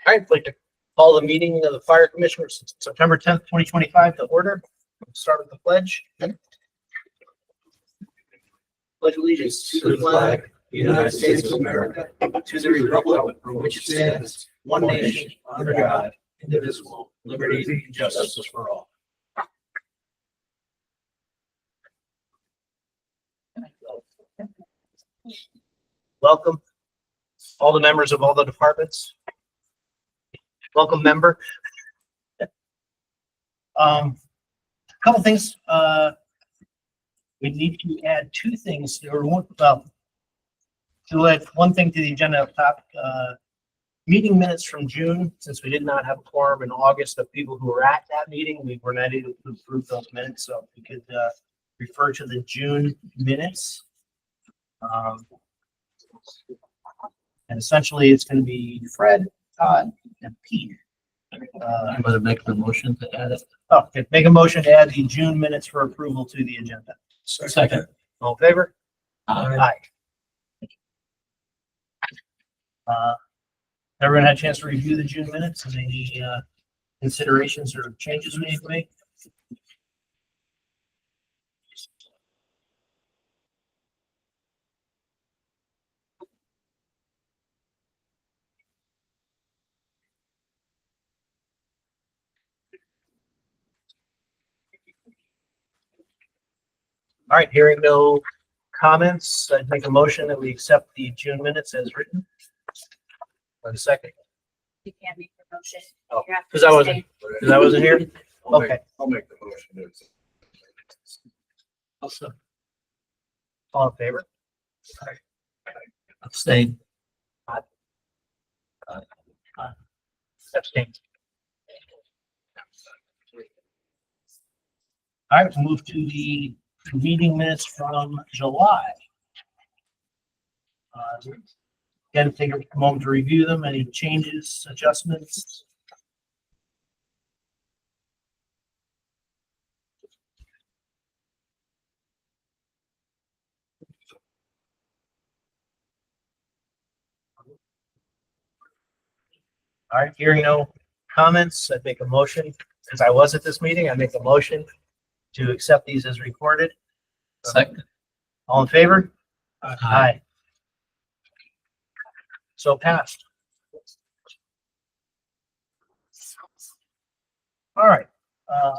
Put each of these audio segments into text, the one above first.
All right, I'd like to call the meeting of the Fire Commission September 10th, 2025 to order. Start with the pledge. Pledge allegiance to the flag of the United States of America, to the republic for which it stands, one nation, under God, indivisible, liberty and justice for all. Welcome, all the members of all the departments. Welcome, member. Couple things. We need to add two things, or one, to add one thing to the agenda up top. Meeting minutes from June, since we did not have a quorum in August of people who were at that meeting, we were not able to approve those minutes, so if we could refer to the June minutes. And essentially, it's going to be Fred, Todd, and Pete. I'm going to make the motion to add it. Oh, okay. Make a motion to add the June minutes for approval to the agenda. Second. All in favor? Aye. Everyone had a chance to review the June minutes and any considerations or changes we need to make? All right, hearing no comments, I'd make a motion that we accept the June minutes as written. One second. You can't make the motion. Oh, You have to because I wasn't here. Okay. I'll make the motion. Also, All in favor? abstain. Abstain. All right, we'll move to the meeting minutes from July. Again, take a moment to review them. Any changes, adjustments? All right, hearing no comments, I'd make a motion, because I was at this meeting, I make a motion to accept these as recorded. Second. All in favor? Aye. So passed. All right,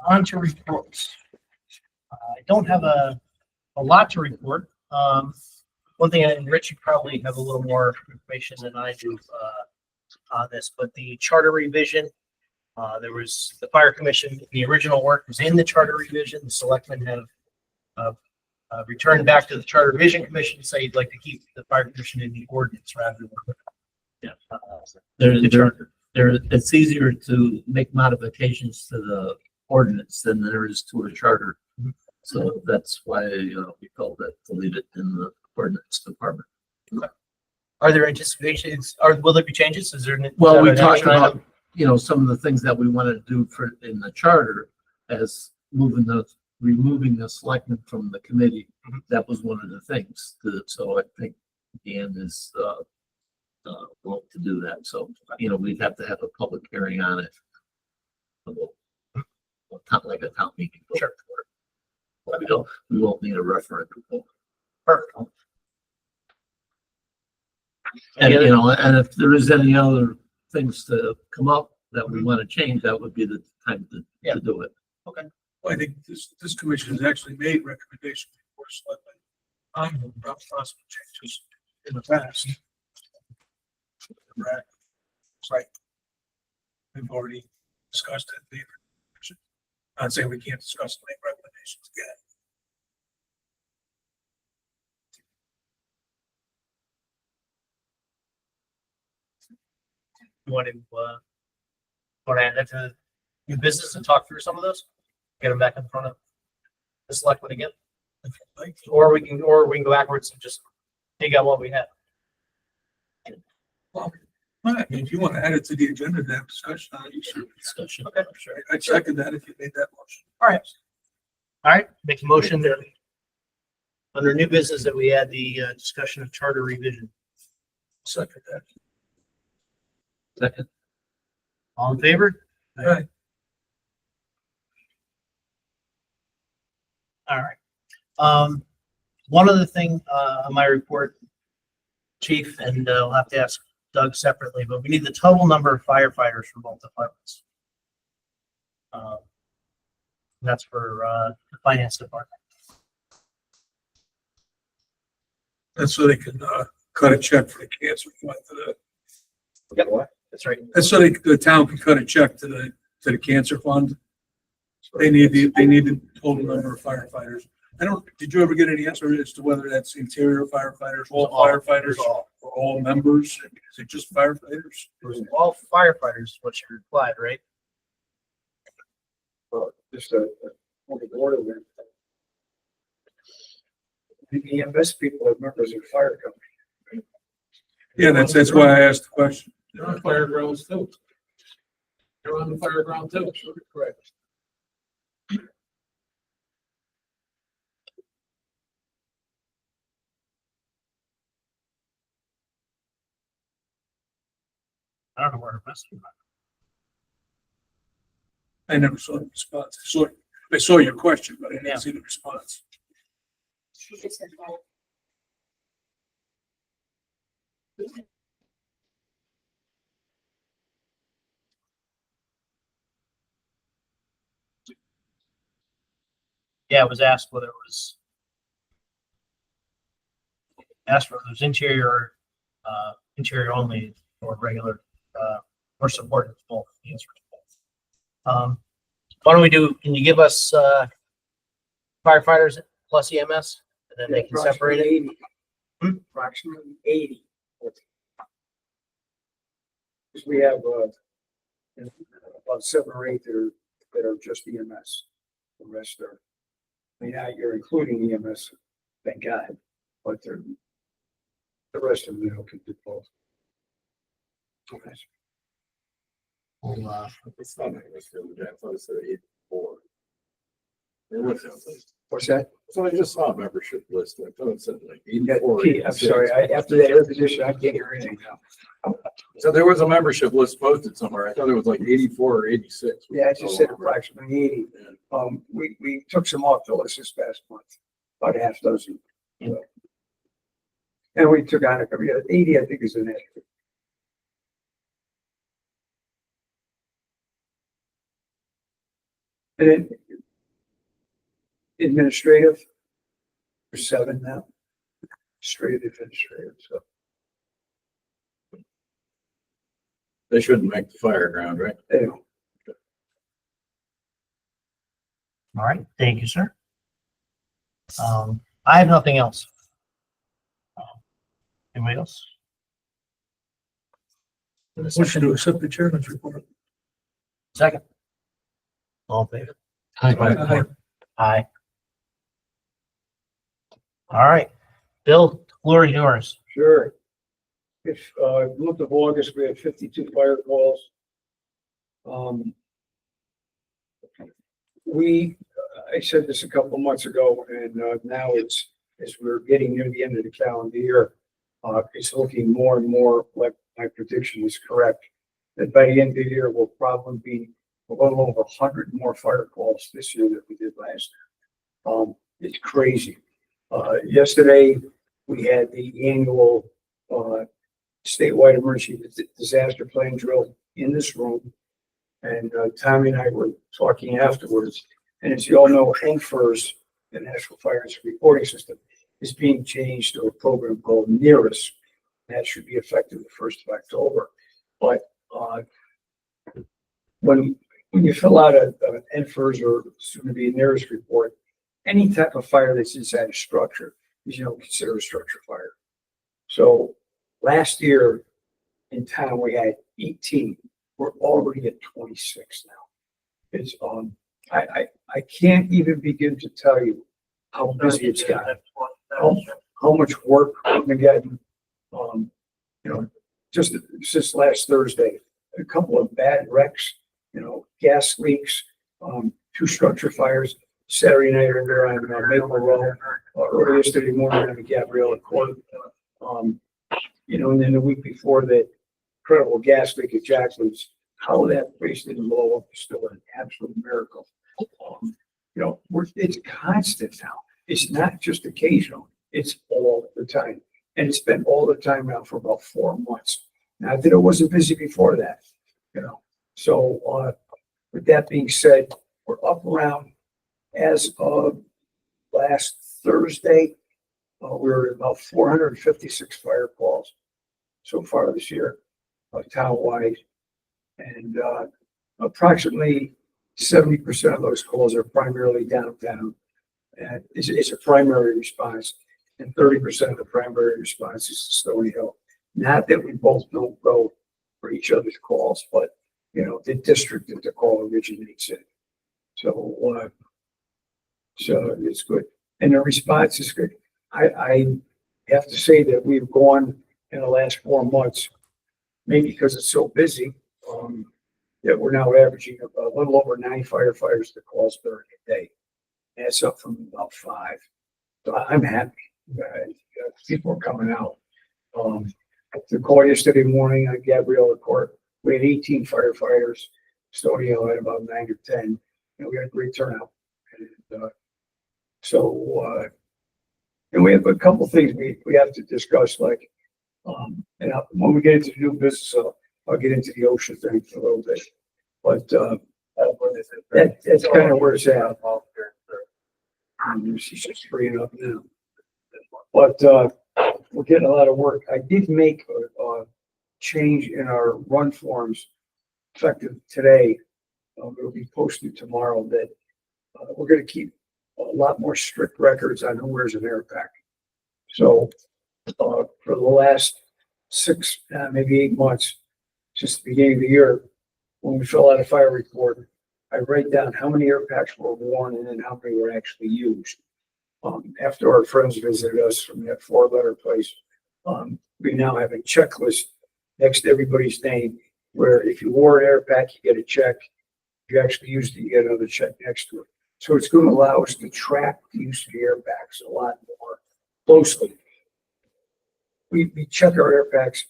on to reports. I don't have a lot to report. One thing, and Rich, you probably have a little more information than I do on this, but the charter revision, there was the Fire Commission, the original work was in the charter revision. The selectmen have returned back to the Charter Revision Commission to say you'd like to keep the Fire Commission in the ordinance rather than the charter. It's easier to make modifications to the ordinance than there is to a charter. So that's why we felt that to leave it in the ordinance department. Are there anticipations, or will there be changes? Is there? Well, we an talked action item? about, some of the things that we want to do in the charter as removing the selectmen from the committee. That was one of the things. So I think Dan is willing to do that. So, we'd have to have a public hearing on it. Like a town meeting. Sure. But we won't need a referendum. Perfect. And, and if there is any other things to come up that we want to change, that would be the time to do it. Okay. Well, I think this commission has actually made recommendations for selectmen on possible changes in the past. Right. It's like we've already discussed it. I'd say we can't discuss any recommendations again. You want to add that to new business and talk through some of those? Get them back in front of the selectmen again? Or we can go backwards and just take out what we have. Well, I mean, if you want to add it to the agenda to have discussion on it, you should. Discussion. Okay. I'd second that if you made that motion. All right, make a motion that under new business that we add the discussion of charter revision. Second that. Second. All in favor? Aye. All right. One other thing, on my report, chief, and I'll have to ask Doug separately, but we need the total number of firefighters for both departments. That's for, the finance department. That's so they can, cut a check for the cancer fund to the, Yep, that's right. that's so the town can cut a check to the cancer fund. They need the total number of firefighters. Did you ever get any answer as to whether that's interior firefighters, all firefighters, or all members? Is it just firefighters? All firefighters, what you replied, right? Just a on the board of them. The EMS people are members of the fire company. Yeah, that's why I asked the question. They're on fire grounds too. They're on the fire ground too. Correct. I don't know where to message. I never saw the response. I saw your question, but I Yeah. didn't see the response. She just said, well, Yeah, it was asked whether it was asked for those interior, only or regular, or support both. The answer is both. Why don't we do, can you give us, firefighters plus EMS, and then they can separate it? 80. Hmm? Approximately 80. Because we have, about 7 or 8 that are just EMS. The rest are, I mean, you're including EMS, thank God, but the rest of them, can do both. Okay. We'll, It's not like it's the other day. I thought it said 84. It was something. What's that? So I just saw a membership list. I thought it said like Yeah, 84. Pete, I'm sorry, after that air position, I can't hear anything now. So there was a membership list posted somewhere. I thought it was like 84 or 86. Yeah, I just said approximately 80. We took some off the list this past month, about a half dozen. So. And we took on 80, I think is an extra. And then administrative, there's 7 now. Straight administrative, so. They shouldn't make the fire ground, right? Anyway, all right, thank you, sir. I have nothing else. Anybody else? Motion to accept the chairman's report. Second. All in favor? Aye. Aye. All right, Bill, floor is yours. sure. If, month of August, we had 52 fire calls. I said this a couple of months ago, and now as we're getting near the end of the calendar year, it's looking more and more like my prediction is correct. That by the end of the year, we'll probably be a little over 100 more fire calls this year than we did last year. It's crazy. Yesterday, we had the annual statewide emergency disaster plan drill in this room. And Tommy and I were talking afterwards. And as you all know, NFIRS, the National Fire Incident Reporting System, is being changed to a program called NERIS. That should be effective the 1st of October. But when you fill out an NFIRS or soon to be a NERIS report, any type of fire that's inside a structure is considered a structure fire. So last year in town, we had 18. We're already at 26 now. It's I can't even begin to tell you how busy it's gotten, how much work we've been getting. Just since last Thursday, a couple of bad wrecks, gas leaks, 2 structure fires. Saturday night over on Maple Road, early yesterday morning on Gabriella Court. And then the week before that, incredible gas leak at Jackson's how that place didn't blow up is still an absolute miracle. You know, it's constant now. It's not just occasional. It's all the time. And it's been all the time now for about 4 months. Not that it wasn't busy before that, you know. So, with that being said, we're up around, as of last Thursday, we were at about 456 fire calls so far this year, townwide. And approximately 70% of those calls are primarily downtown. And it's a primary response, and 30% of the primary response is Stony Hill. Not that we both don't go for each other's calls, but you know, the district that the call originates in. So, so it's good, and the response is good. I have to say that we've gone in the last 4 months, maybe because it's so busy, that we're now averaging a little over 9 firefighters to calls during a day. That's up from about 5. So I'm happy. People are coming out. The call yesterday morning on Gabriella Court, we had 18 firefighters. Stony Hill had about 9 or 10, and we had a great turnout. And, and we have a couple things we have to discuss, like, and when we get into the new business, I'll get into the OSHA thing for a little bit. But that's kind of where it's at. She's just freeing up now. But we're getting a lot of work. I did make a change in our run forms effective today. It'll be posted tomorrow that we're going to keep a lot more strict records on who wears an air pack. So for the last 6, maybe 8 months, since the beginning of the year, when we fill out a fire report, I write down how many air packs were worn and then how many were actually used. After our friends visited us from that 4-letter place, we now have a checklist next to everybody's name, where if you wore an air pack, you get a check. If you actually used it, you get another check next to it. So it's going to allow us to track the use of the air packs a lot more closely. We check our air packs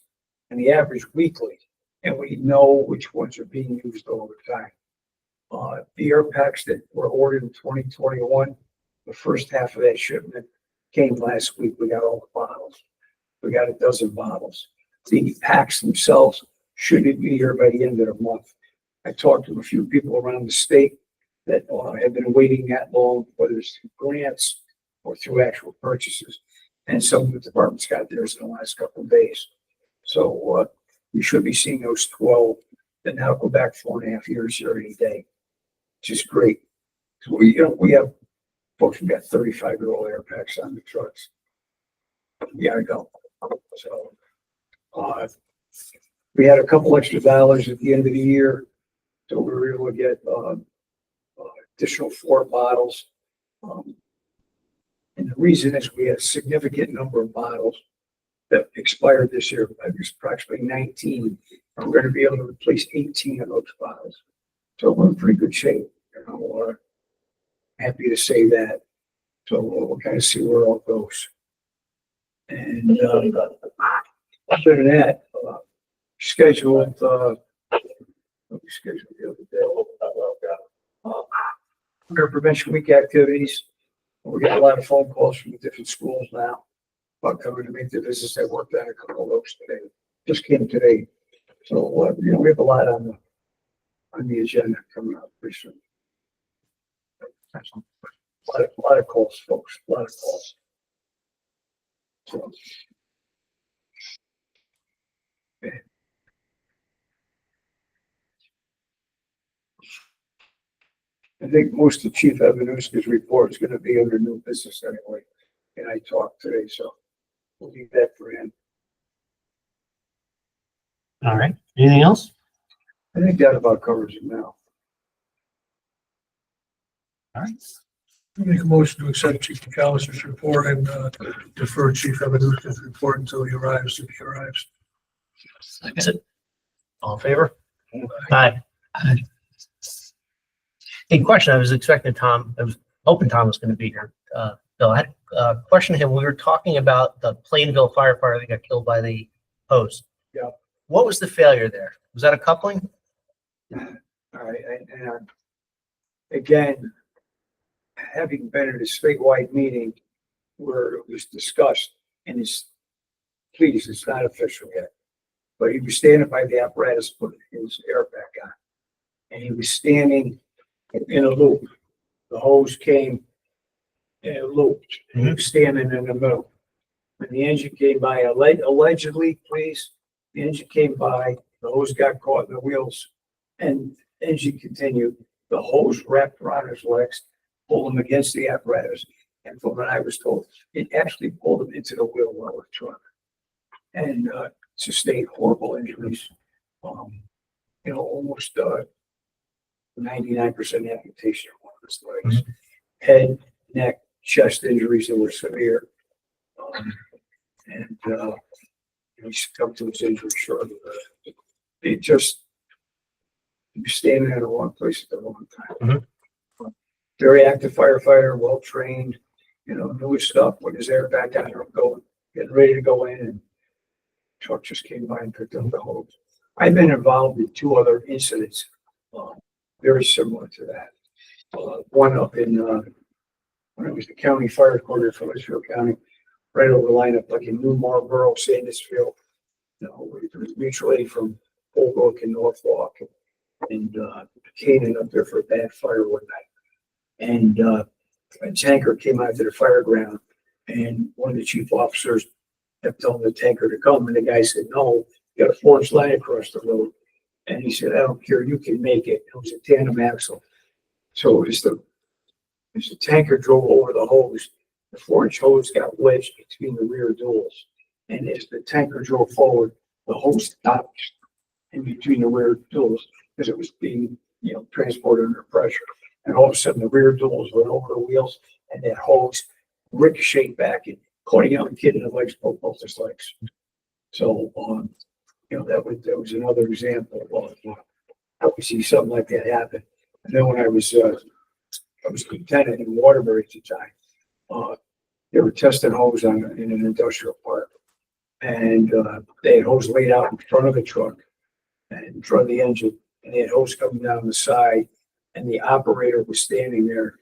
on the average weekly, and we know which ones are being used all the time. The air packs that were ordered in 2021, the first half of that shipment came last week. We got all the bottles. We got a dozen bottles. The packs themselves should be here by the end of the month. I talked to a few people around the state that have been waiting that long, whether it's through grants or through actual purchases. And some of the departments got theirs in the last couple of days. So we should be seeing those 12 that now go back 4.5 years here any day, which is great. So we have folks who got 35-year-old air packs on the trucks. We gotta go. So we had a couple extra dollars at the end of the year, so we were able to get additional 4 bottles. And the reason is we had a significant number of bottles that expired this year. There's approximately 19. And we're going to be able to replace 18 of those bottles. So we're in pretty good shape. You know, happy to say that. So we'll kind of see where it all goes. And other than that, scheduled the other day. Fire Prevention Week activities. We get a lot of phone calls from the different schools now about coming to make the visits. I worked on a couple of those today. Just came today. So, we have a lot on the agenda coming up pretty soon. A lot of calls, folks. A lot of calls. So, okay. I think most of Chief Evanuska's report is going to be under new business anyway. And I talked today, so we'll leave that for him. All right. Anything else? I think that about covers it now. All right. Make a motion to accept Chief McAllister's report and defer Chief Evanuska's report until he arrives, if he arrives. Second. All in favor? Aye. Hey, question. I was expecting Tom. I was hoping Tom was going to be here. Bill, I had a question to him. We were talking about the Plainville firefighter that got killed by the hose. Yeah. What was the failure there? Was that a coupling? All right, and again, having been at a statewide meeting where it was discussed, and please, it's not official yet, but he was standing by the apparatus, putting his air back on. And he was standing in a loop. The hose came and it looped, and he was standing in the middle. When the engine came by, allegedly, please, the engine came by, the hose got caught in the wheels, and engine continued. The hose wrapped around his legs, pulled him against the apparatus, and from what I was told, it actually pulled him into the wheel well of the truck. And sustained horrible injuries. Almost 99% amputation of one of his legs. Head, neck, chest injuries that were severe. He succumbed to his injury shortly. He was standing in the wrong place at the wrong time. Very active firefighter, well trained, knew his stuff, put his air back on, getting ready to go in, and truck just came by and picked up the hose. I've been involved in 2 other incidents, very similar to that. One up in, when I was the county fire coordinator for Litchfield County, right over the line up like in New Marlboro, Sandusville. It was mutual aid from Holbrook and Norfolk, and Canaan up there for a bad fire one night. And a tanker came out to the fire ground, and one of the chief officers kept telling the tanker to come, and the guy said, no, you got a 4-inch line across the road. And he said, I don't care, you can make it. It was a tandem axle. So as the tanker drove over the hose, the 4-inch hose got wedged between the rear duals. And as the tanker drove forward, the hose stopped in between the rear duals because it was being, transported under pressure. And all of a sudden the rear duals went over the wheels, and that hose ricocheted back and caught a young kid in the legs, broke both his legs. So, that was another example of how we see something like that happen. And then when I was lieutenant in Waterbury at the time, they were testing hose in an industrial park, and they had hose laid out in front of the truck and in front of the engine, and they had hose coming down the side, and the operator was standing there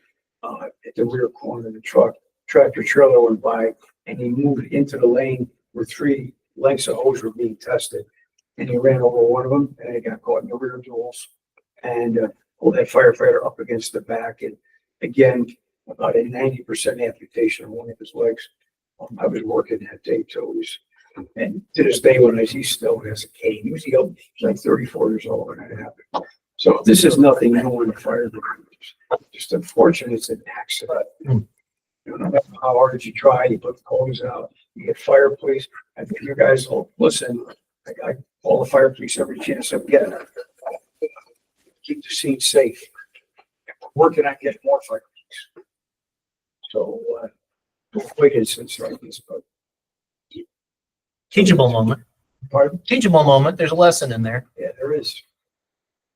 at the rear corner of the truck. Tractor trailer went by, and he moved into the lane where 3 lengths of hose were being tested, and he ran over one of them, and he got caught in the rear duals, and pulled that firefighter up against the back, and again, about a 90% amputation of one of his legs. I was working that day too. And to this day, he still has a cane. He was young. He was like 34 years old when that happened. So this is nothing new in the fire department. Just unfortunate it's an accident. No matter how hard you try, you put the hose out, you get fire police. I think you guys will listen. I call the fire police every chance I get. Keep the scene safe. We're working on getting more fire police. So, avoid incidents like this, but. Teachable moment. Pardon? Teachable moment. There's a lesson in there. Yeah, there is.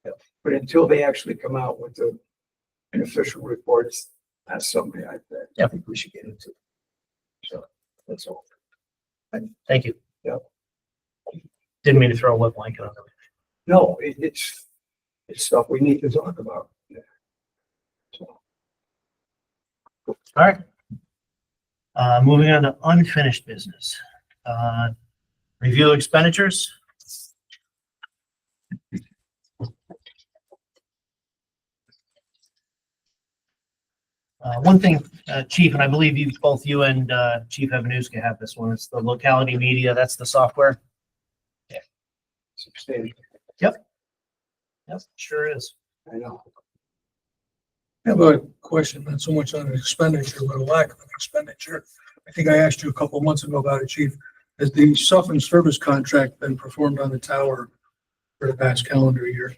Yeah. But until they actually come out with an official report, it's not something I think we should get into. So that's all. Thank you. Yep. Didn't mean to throw a wet blanket on them. No, it's stuff we need to talk about. Yeah. So. All right. Moving on to unfinished business. Review expenditures. One thing, Chief, and I believe both you and Chief Evanuska have this one. It's the locality media. That's the software. Substantial. Yep, sure is. I know. I have a question, not so much on an expenditure, but a lack of an expenditure. I think I asked you a couple of months ago about it, Chief. Has the softened service contract been performed on the tower for the past calendar year?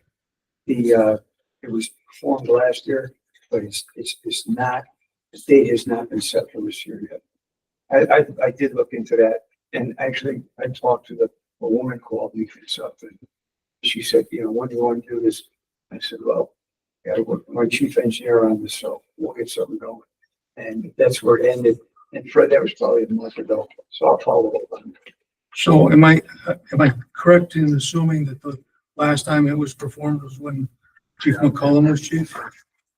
It was performed last year, but it's not, the date has not been set for this year yet. I did look into that, and actually I talked to a woman called me from something. She said, when do you want to do this? I said, well, I got to work with my chief engineer on this, so we'll get something going. And that's where it ended. And Fred, that was probably a month ago, so I'll follow up on it. So am I correct in assuming that the last time it was performed was when Chief McCollum was chief?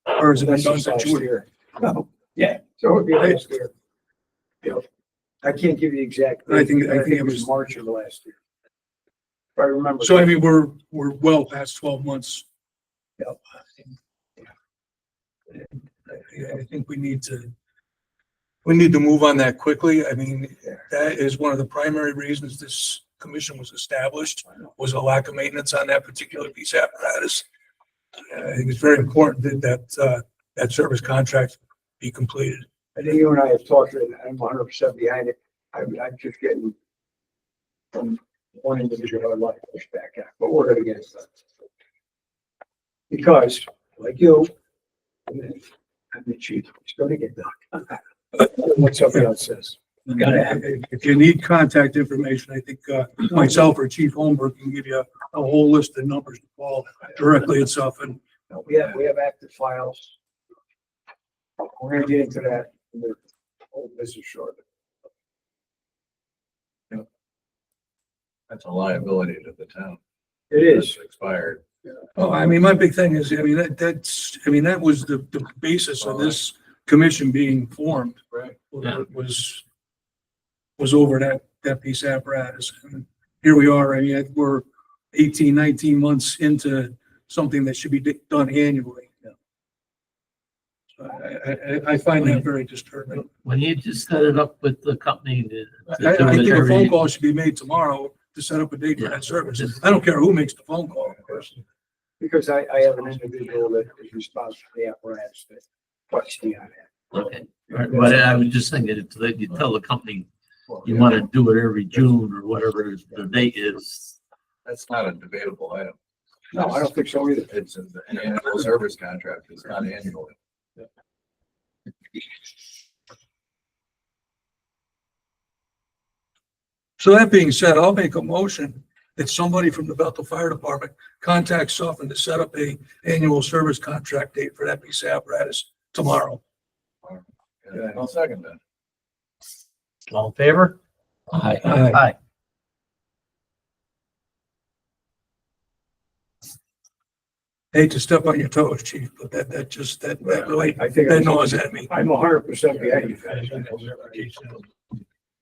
Or is it been That's done just since last you were? year. No, yeah, so it would be last year. Yeah. I can't give you the exact. I think date, but it was- March of last year. If I remember. So I mean, we're well past 12 months. Yep. I think we need to move on that quickly. I mean, that is one of the primary reasons this commission was established, was a lack of maintenance on that particular piece of apparatus. I think it's very important that service contract be completed. I think you and I have talked, and I'm 100% behind it. I'm just getting from one individual I'd like to push back at, but we're gonna get it done. Because, like you, I'm the chief, it's gonna get done. What somebody else says. If you need contact information, I think myself or Chief Holmberg can give you a whole list of numbers to call directly itself. And No, we have active files. We're gonna get into that in the whole business shortly. That's a liability to the town. It is. It's expired. oh, I mean, my big thing is, I mean, that was the basis of this commission being formed. Right. Yeah. Was over that piece of apparatus. And here we are, I mean, we're 18, 19 months into something that should be done annually. So I find that very disturbing. When you just set it up with the company to I do it think a phone every, call should be made tomorrow to set up a date for that service. I don't care who makes the phone call. Because I have an individual that is responsible for the apparatus that puts me on it. okay. But I was just thinking, if you tell the company you want to do it every June or whatever the date is. That's not a debatable item. No, I don't think so either. It's an annual service contract. It's not annually. So that being said, I'll make a motion that somebody from the Bethel Fire Department contacts Suffolk to set up a annual service contract date for that piece of apparatus tomorrow. Yeah, I'll second that. All in favor? Aye. Aye. Hate to step on your toes, chief, but that really, I think that gnaws at me. I'm 100% behind you guys.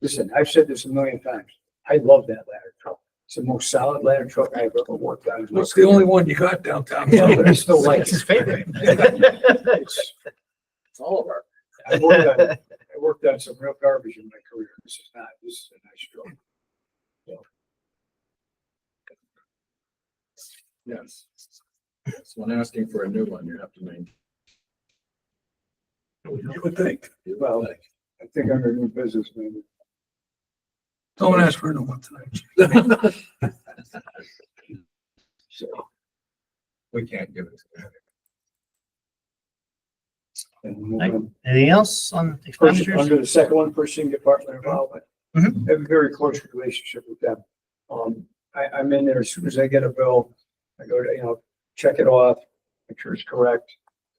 Listen, I've said this a million times. I love that ladder truck. It's the most solid ladder truck I've ever worked on. What's the only one you got downtown? Yeah, but I still like That's his it. favorite. It's- It's all of our. I worked on some real garbage in my career. This is a nice truck. Yes. So when asking for a new one, you have to maintain. You would think. Well, I think I'm a new businessman. Don't ask for a new one tonight. So, We can't give it to them. and move Right. on. Anything else on Purchasing- expenditures? Under the second one, purchasing department involvement. Mhm. I have a very close relationship with them. I'm in there as soon as I get a bill, I go to, check it off, make sure it's correct,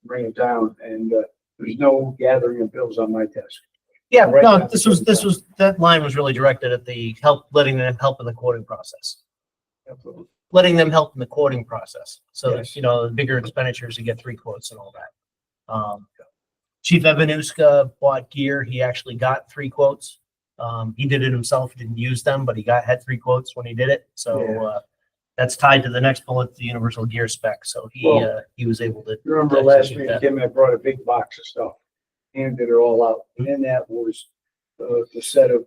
bring it down, and, there's no gathering of bills on my desk. Yeah, Right no, now. that line was really directed at the letting them help in the quoting process. Absolutely. Letting them help in the quoting process. So, Yes. the bigger expenditures, you get 3 quotes and all that. Chief Evanuska bought gear. He actually got 3 quotes. He did it himself, didn't use them, but he had 3 quotes when he did it. So, that's tied to the next bullet, the universal gear spec. So he was able to. You remember last week, Kim, I brought a big box of stuff, handed it all out, and in that was the set of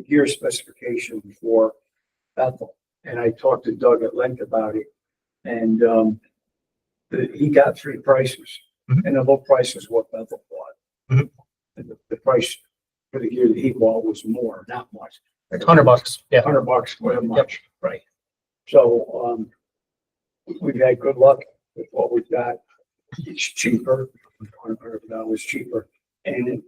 gear specification for Bethel. And I talked to Doug at length about it, and he got 3 prices, Mhm. and the low price is what Bethel bought. Mhm. And the price for the gear that he bought was more, not much. Like $100. Yeah. $100, whatever much. Right. So, we've had good luck with what we've got. It's cheaper, $100 cheaper. And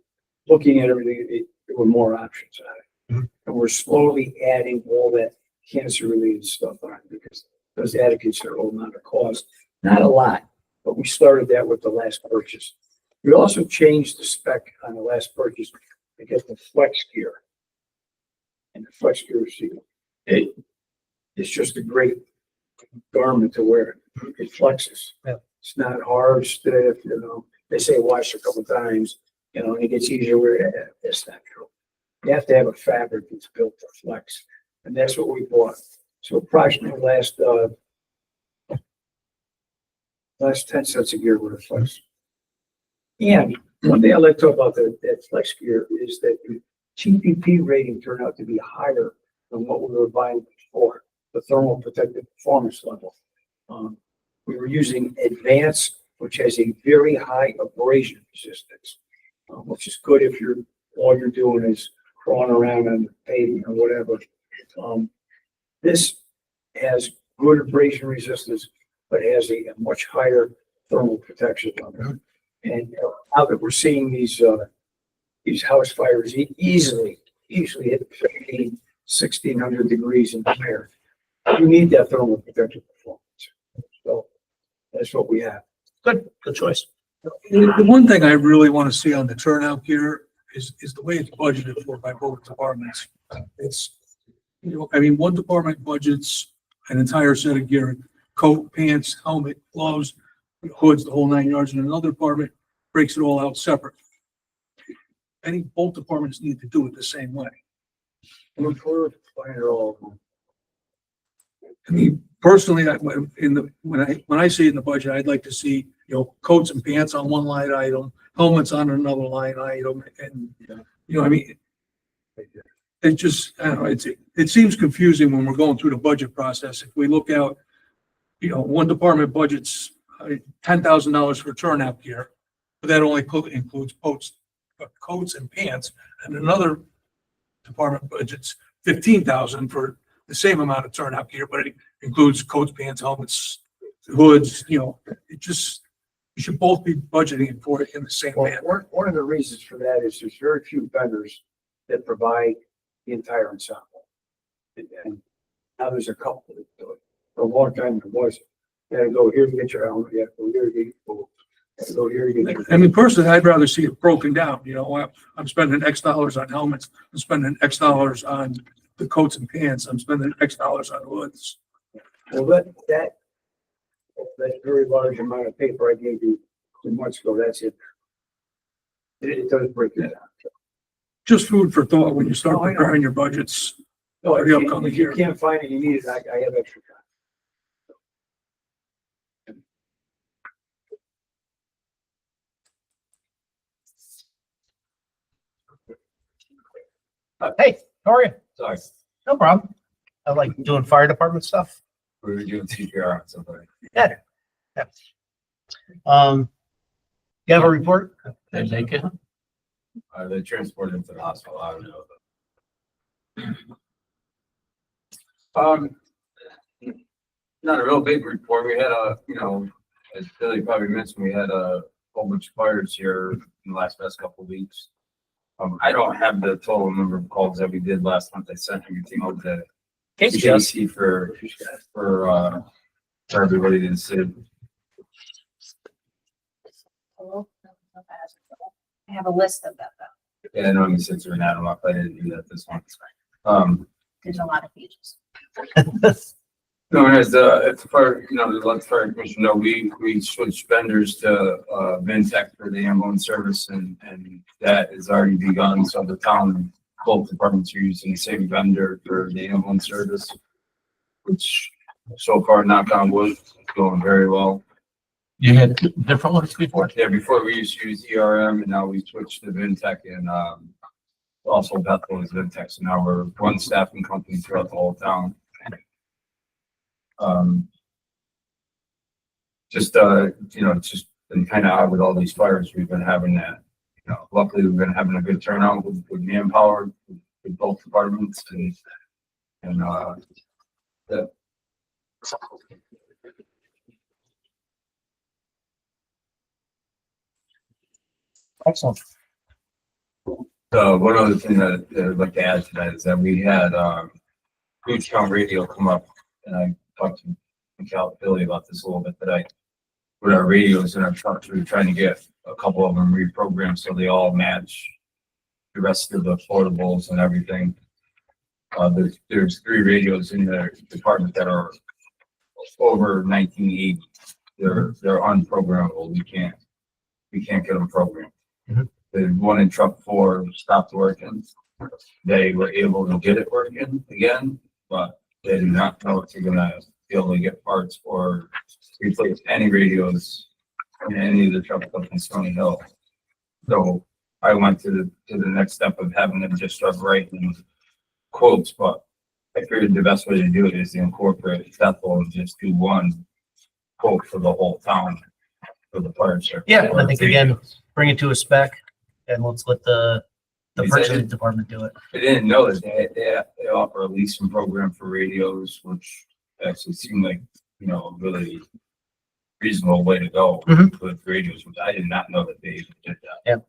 looking at everything, there were more options on it. Mhm. And we're slowly adding all that cancer related stuff on it because it does add a considerable amount of cost. Not a lot, but we started that with the last purchase. We also changed the spec on the last purchase to get the flex gear. And the flex gear, it's just a great garment to wear. It flexes. Yeah. It's not hard, stiff, you know. They say wash a couple times, you know, and it gets easier to wear. That's not true. You have to have a fabric that's built to flex, and that's what we bought. So approximately last 10 cents a gear with a flex. And one thing I'd like to talk about that flex gear is that the TPP rating turned out to be higher than what we were buying before, the thermal protective performance level. We were using Advance, which has a very high abrasion resistance, which is good if all you're doing is crawling around on the pavement or whatever. This has good abrasion resistance, but has a much higher thermal protection level. And now that we're seeing these house fires easily hit 1,600 degrees and higher, you need that thermal protective performance. So that's what we have. Good choice. The one thing I really want to see on the turnout gear is the way it's budgeted for by both departments. It's, you know, I mean, one department budgets an entire set of gear, coat, pants, helmet, gloves, hoods, the whole 9 yards, and another department breaks it all out separate. I think both departments need to do it the same way. We're fine at all. I mean, personally, when I see it in the budget, I'd like to see, you know, coats and pants on one line item, helmets on another line item, and, you know, I mean, it just, I don't know, it seems confusing when we're going through the budget process. If we look out, you know, one department budgets $10,000 for turnout gear, but that only includes coats and pants, and another department budgets $15,000 for the same amount of turnout gear, but it includes coats, pants, helmets, hoods. You know, you should both be budgeting for it in the same Well, manner. one of the reasons for that is there's very few vendors that provide the entire ensemble. And now there's a couple that do it. For a long time there wasn't. You had to go here to get your helmet, you had to go here to get your boots, you had to go here to get your. I mean, personally, I'd rather see it broken down. You know, I'm spending X dollars on helmets. I'm spending X dollars on the coats and pants. I'm spending X dollars on hoods. Well, that very large amount of paper I gave you 2 months ago, that's it. It does break it down. Just food for thought when you start Oh, I know. preparing your budgets. No, For if the you, upcoming if you year. can't find it, you need it, I have extra time. Hey, how are you? Sorry, No problem. I like doing fire department stuff. we were doing CPR on somebody. Yeah. You have a report? They make it. They transported him to the hospital. I don't know. Not a real big report. We had as Billy probably mentioned, we had a whole bunch of fires here in the last couple of weeks. I don't have the total number of calls that we did last month. I sent everything over to Casey for everybody to see. I have a list of that though. Yeah, I know you said you're an add up. I didn't do that this one. There's a lot of pages. No, as the fire, let the fire commission know, we switched vendors to Ventec for the ambulance service, and that has already begun. So the town, both departments are using the same vendor for the ambulance service, which so far, knock on wood, is going very well. You had different ones before? Yeah, before we used to use ERM, and now we switched to Ventec, and also Bethel is Ventec. So now we're one staffing company throughout the whole town. Just been kind of odd with all these fires we've been having that, luckily we've been having a good turnout with manpower with both departments and yeah. Excellent. One other thing that I'd like to add to that is that we had Goochtown Radio come up, and I talked to Michael Billy about this a little bit today. With our radios in our trucks, we were trying to get a couple of them reprogrammed so they all match the rest of the portables and everything. There's 3 radios in the department that are over 1980. They're unprogrammable. We can't get them programmed. Mhm. The one in truck 4 stopped working. They were able to get it working again, but they do not know if they're gonna be able to get parts or replace any radios in any of the trucks up in Stony Hill. So I went to the next step of having them just start writing quotes, but I figured the best way to do it is to incorporate Bethel and just do one quote for the whole town for the fire service. Yeah, I think again, bring it to a spec and let's let the Exactly. purchasing department do it. I didn't know that they offer a leasing program for radios, which actually seemed like, you know, a really reasonable way to go Mhm. with radios, which I did not know that they even did that. Yeah.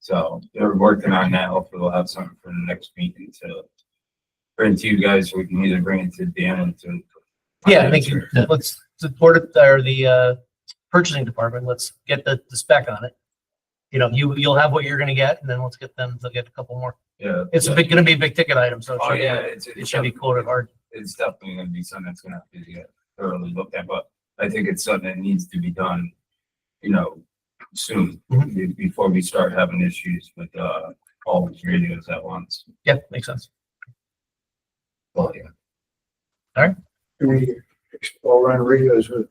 So they're working on that. Hopefully we'll have something for the next meeting to bring to you guys, so we can either bring it to Dan and to. Yeah, I think let's support it, or the purchasing department, let's get the spec on it. You know, you'll have what you're gonna get, and then let's get them to get a couple more. Yeah. It's gonna be a big ticket item, so Oh, yeah, it should be quoted hard. It's definitely gonna be something that's gonna have to get thoroughly looked at, but I think it's something that needs to be done, you know, soon, before we start having issues with, all these radios at once. Yeah, makes sense. Well, yeah. We all around radios, we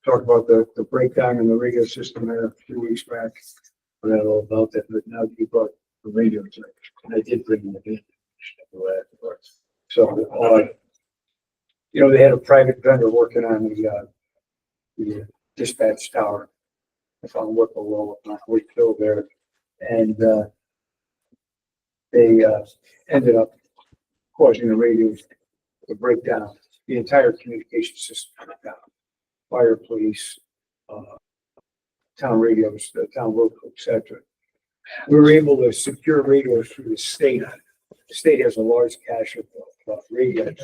talked about the breakdown in the radio system there a few weeks back. I forgot all about that, but now you brought the radios, and I did bring them in. So, you know, they had a private vendor working on the dispatch tower. I found Whipple Row on Wakefield there, and they ended up causing the radios to break down. The entire communication system broke down. Fire, police, town radios, the town local, et cetera. We were able to secure radios through the state. The state has a large cache of radios.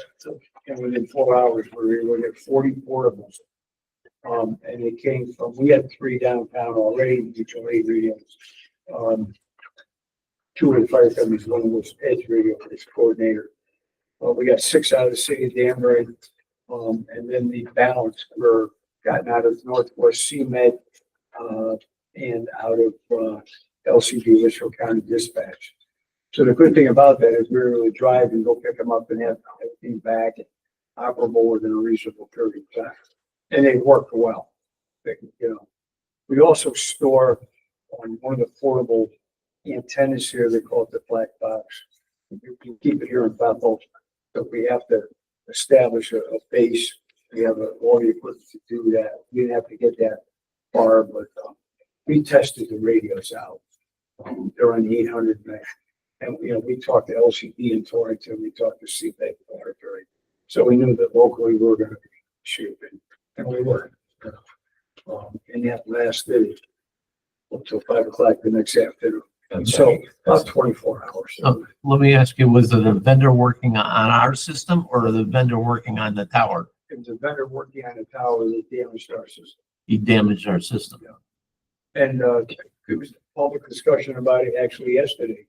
And within 4 hours, we were able to get 40 portables. And it came from, we had 3 downtown already, mutual aid radios. 2 of the fire companies, one was Edge Radio, its coordinator. We got 6 out of the city of Danbury. And then the balance were gotten out of Northwest CMed, and out of, LCD, Litchfield County Dispatch. So the good thing about that is we were able to drive and go pick them up and have everything back and operable within a reasonable period of time. And they work well. They, you know, we also store on one of the portable antennas here, they call it the black box. We keep it here in Bethel, but we have to establish a base. We have all the equipment to do that. We didn't have to get that far, but we tested the radios out. They're on the 800 meg. And, you know, we talked to LCD in Torrington, we talked to CPAC in Waterbury. So we knew that locally we were going to be shooting, and we were. And that lasted until 5 o'clock the next afternoon. So about 24 hours. Let me ask you, was it a vendor working on our system or the vendor working on the tower? It was a vendor working on the tower that damaged our system. He damaged our system. And there was public discussion about it actually yesterday.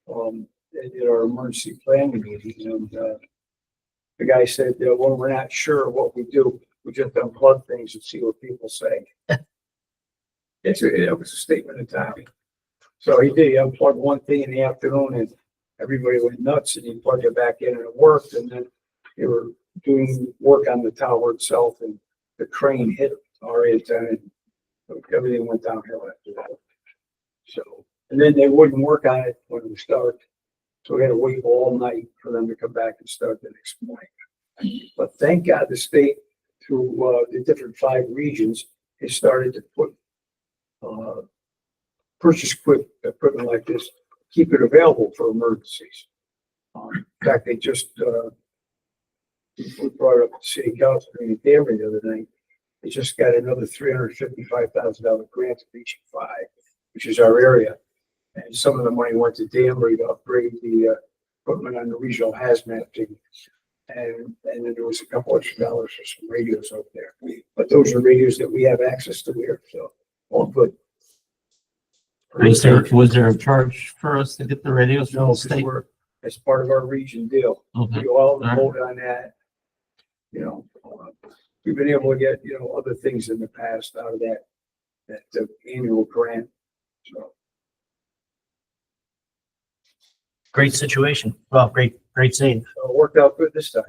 At our emergency planning meeting, and the guy said, well, we're not sure what we do. We just unplug things and see what people say. It was a statement of time. So he did, he unplugged one thing in the afternoon and everybody went nuts, and he plugged it back in and it worked. And then they were doing work on the tower itself, and the crane hit our antenna and everything went downhill after that. So, and then they wouldn't work on it when it was dark. So we had to wait all night for them to come back and start the next morning. But thank God the state, through the different 5 regions, has started to put purchase equipment like this, keep it available for emergencies. In fact, they just we brought it up to City Council in Danbury the other night. They just got another $355,000 grant to Region 5, which is our area. And some of the money went to Danbury to upgrade the equipment on the regional hazmat team. And then there was a couple extra dollars for some radios out there. But those are radios that we have access to here, so all good. Was there a charge for us to get the radios from No, the 'cause state? we're, as part of our region deal, Okay. we all All right. vote on that, you know. we've been able to get, other things in the past out of that annual grant. So, Great situation. Well, great scene. so it worked out good this time.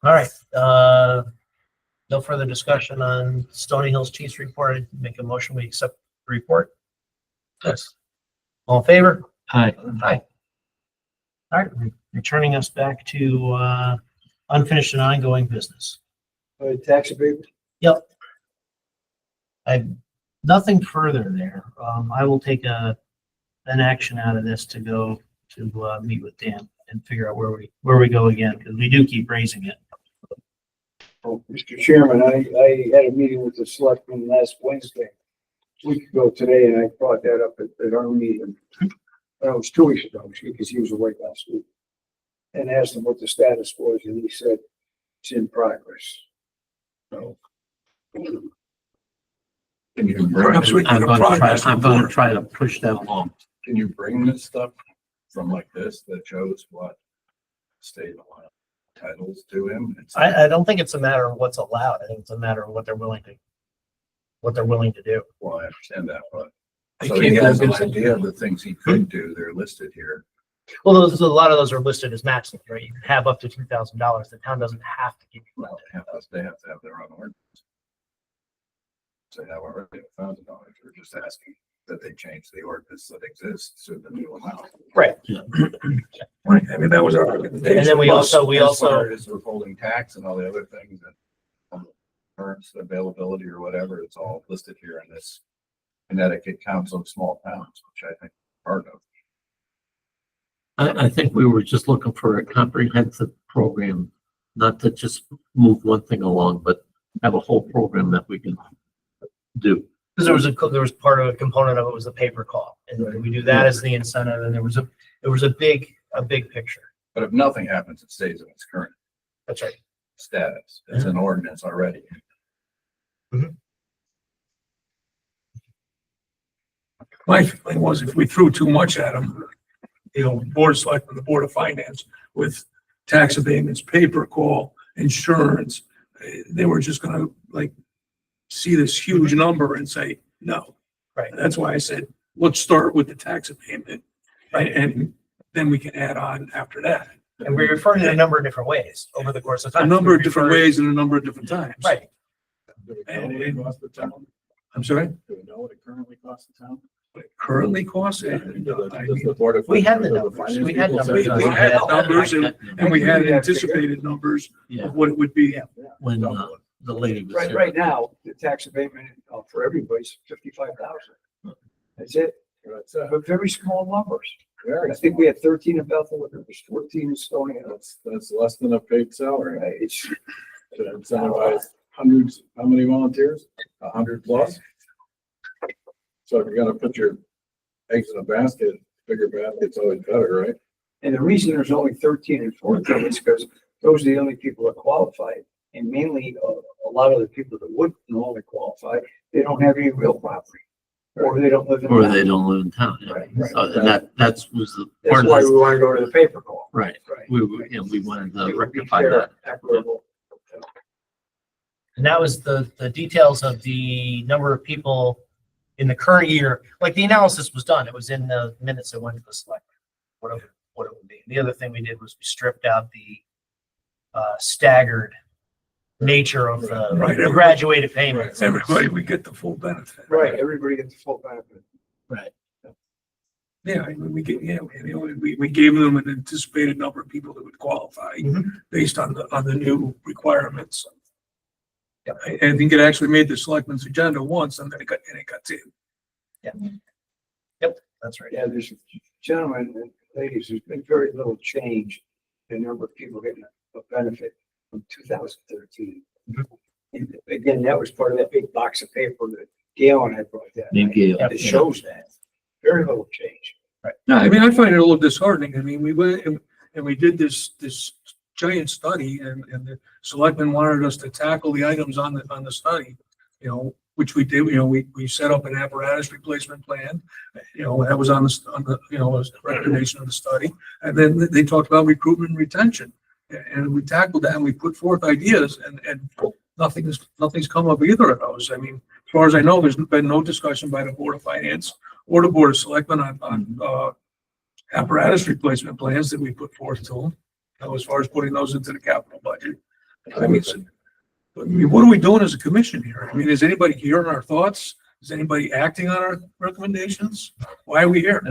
All right, no further discussion on Stony Hills Chiefs report. I make a motion, we accept the report. Yes. All in favor? Hi. Aye. All right, returning us back to, unfinished and ongoing business. Tax abatement? Yep. Nothing further there. I will take an action out of this to go to, meet with Dan and figure out where we go again, because we do keep raising it. Oh, Mr. Chairman, I had a meeting with the selectmen last Wednesday, a week ago today, and I brought that up at our meeting. It was 2 weeks ago, because he was away last week. And asked him what the status was, and he said it's in progress. So, Can you Perhaps we I'm can gonna try, progress I'm gonna report. try to push that along. Can you bring this stuff from like this that shows what state titles to him? I don't think it's a matter of what's allowed. I think it's a matter of what they're willing to do. Well, I understand that, but They so can't he go has an against it. idea of the things he could do. They're listed here. Well, a lot of those are listed as maximum, right? You can have up to $2,000. The town doesn't have to give you Well, that. they have to have their own ordinance. So they have already $1,000. We're just asking that they change the ordinance that exists to the new amount. Right. Right, I mean, that was our recommendation. And then we Plus, also as far as withholding tax and all the other things and current availability or whatever, it's all listed here in this Connecticut Council of Small Towns, which I think is part of. I think we were just looking for a comprehensive program, not to just move one thing along, but have a whole program that we can do. Because there was part of a component of it was the paper call, and we do that as the incentive, and there was a big picture. But if nothing happens, it stays in its current That's right. status. It's an ordinance already. My feeling was if we threw too much at them, Board of Selectmen, the Board of Finance, with tax abatements, paper call, insurance, they were just gonna see this huge number and say, no. Right. That's why I said, let's start with the tax abatement, right? And then we can add on after that. And we refer to it a number of different ways over the course of time. A number of We different refer- ways and a number of different times. Right. And- I'm sorry, Do we know what it currently costs the town? what it currently costs, I mean, We had the numbers. We had numbers. We had numbers and we had anticipated numbers Yeah, of what it would be. when the lady was right, here. right now, the tax abatement for everybody's 55,000. That's it. But very small numbers. I think we had 13 in Bethel, it was 14 in Stony Hill. That's less than a paid salary. It's, To incentivize hundreds, how many volunteers? 100 plus? So if you're gonna put your eggs in a basket, bigger basket's always better, right? and the reason there's only 13 and 14 is because those are the only people that qualified. And mainly, a lot of the people that would normally qualify, they don't have any real property. Or they don't live in. Or town. they don't live in town. Yeah. Right, right. So that's was the That's part of why we this. want to go to the paper call. Right. Right. We wanted to It would be rectify fair, that. equitable. And that was the details of the number of people in the current year. Like the analysis was done. It was in the minutes that went to the select. What it would be. The other thing we did was we stripped out the staggered nature of Right. the graduated payments. Everybody would get the full benefit. Right, everybody gets the full benefit. Right. Yeah, I mean, we gave them an anticipated number of people that would qualify Mhm. based on the new requirements. Yep. I think it actually made the selectmen's agenda once and then it got in. That's right. Yeah, there's, gentlemen and ladies, there's been very little change in the number of people getting a benefit from 2013. And again, that was part of that big box of paper that Gail and I brought that. Thank you. It shows that. Very little change. No, I mean, I find it a little disheartening. I mean, we went and we did this giant study and the selectmen wanted us to tackle the items on the study, which we did, we set up an apparatus replacement plan. That was on the, was the recommendation of the study. And then they talked about recruitment and retention. And we tackled that and we put forth ideas and nothing's come of either of those. I mean, as far as I know, there's been no discussion by the Board of Finance or the Board of Selectmen on apparatus replacement plans that we put forth to them. As far as putting those into the capital budget. I mean, what are we doing as a commission here? I mean, is anybody hearing our thoughts? Is anybody acting on our recommendations? Why are we here?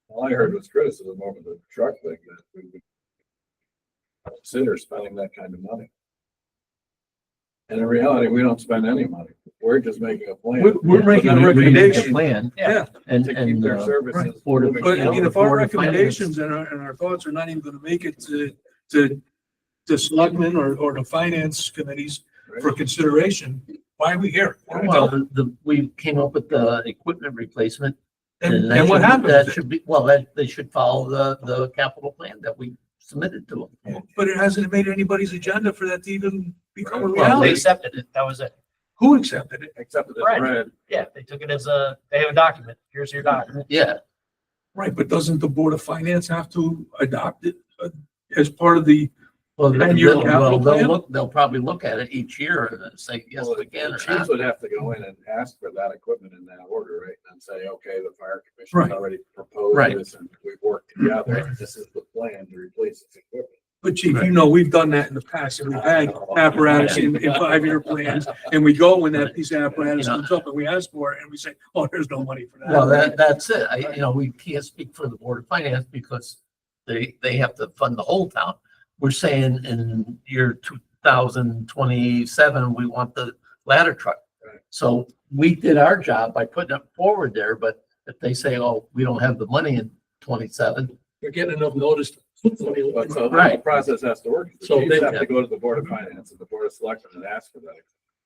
All I heard was criticism over the truck thing that we would consider spending that kind of money. And in reality, we don't spend any money. We're just making a plan. We're making a We make recommendation. Plan Yeah, and, To keep their services. Board of- moving but I mean, if our Board of Finance. recommendations and our thoughts are not even gonna make it to selectmen or the finance committees for consideration, why are we here? Well, we came up with the equipment replacement. that And what should- happened? That should be, well, that they should follow the capital plan that we submitted to them. But it hasn't made anybody's agenda for that to even become a Well, they reality. accepted it. That was it. Who accepted it? Except for the Right. bread. Yeah, they took it as they have a document. Here's your document. Yeah, Right, but doesn't the Board of Finance have to adopt it as part of the, well, And your they'll, capital plan? they'll probably look at it each year and say, yes, Well, we can the or chiefs not. would have to go in and ask for that equipment in that order, right? And say, okay, the fire Right. commission's already proposed Right. this and we've worked together. This is the plan to replace this equipment. but Chief, we've done that in the past, and we've had apparatus in 5-year plans, and we go when that piece of apparatus comes up and we ask for it, and we say, oh, there's no money for Well, that. that's it. We can't speak for the Board of Finance because they have to fund the whole town. We're saying in year 2027, we want the ladder truck. Right. So we did our job by putting it forward there, but if they say, oh, we don't have the money in 27, We're getting enough notice. But so the Right. process has to work. The So chiefs they- have to go to the Board of Finance and the Board of Selectmen and ask for that.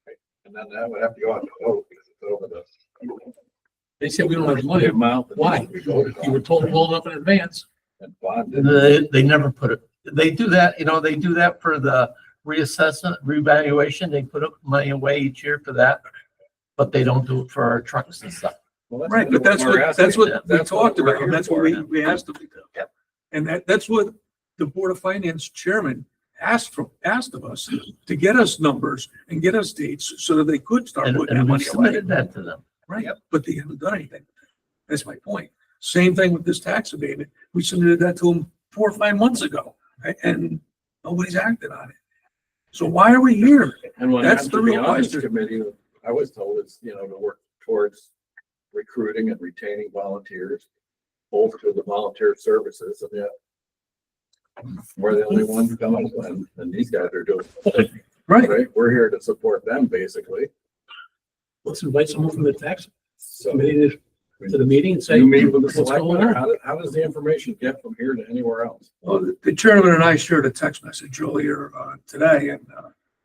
Right? And then that would have to go out to vote because it's over the They said we don't have the money. amount. that Why? needs to be voted You were on. told well enough in advance. And bonded. they never put it. They do that, they do that for the reassessment, revaluation. They put up money away each year for that, but they don't do it for our trucks and stuff. Well, that's Right, but that's we're what asking. we That's what talked we're about. here That's what for. we asked them to do. Yep. And that's what the Board of Finance chairman asked of us, to get us numbers and get us dates so that they could start And, putting that and we money away. submitted that to them. Right, but they haven't done anything. That's my point. Same thing with this tax abatement. We submitted that to them 4 or 5 months ago, and nobody's acted on it. So why are we here? And when That's that's the the real real question. committee, I was told is, to work towards recruiting and retaining volunteers, both to the volunteer services, and yet we're the only ones coming, and these guys are doing, it, Right. right? We're here to support them, basically. Let's invite someone from the tax So committee to the meeting and say, you meet with the what's going selectmen, or on? how does the information get from here to anywhere else? Well, the chairman and I shared a text message earlier today, and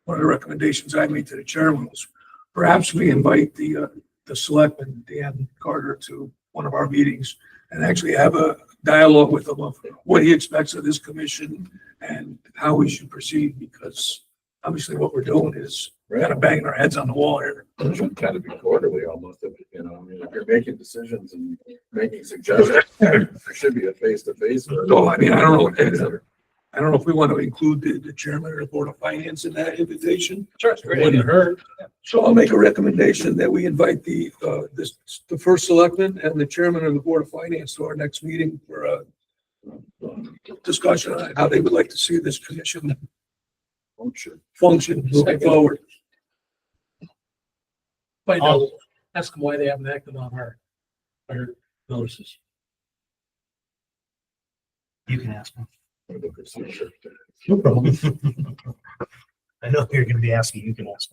one of the recommendations I made to the chairman was perhaps we invite the selectman, Dan Carter, to one of our meetings and actually have a dialogue with him of what he expects of this commission and how we should proceed, because obviously what we're doing is kind of banging our heads on the wall here. It should kind of be quarterly almost, if you're making decisions and making suggestions, there should be a face-to-face. So, I mean, I don't know if we want to include the chairman or the Board of Finance in that invitation. Sure, it's Wouldn't hurt. So I'll make a recommendation that we invite the first selectman and the chairman of the Board of Finance to our next meeting for a discussion on how they would like to see this commission function moving forward. Find out, ask them why they haven't acted on our notices. You can ask them. No problem. I know you're gonna be asking, you can ask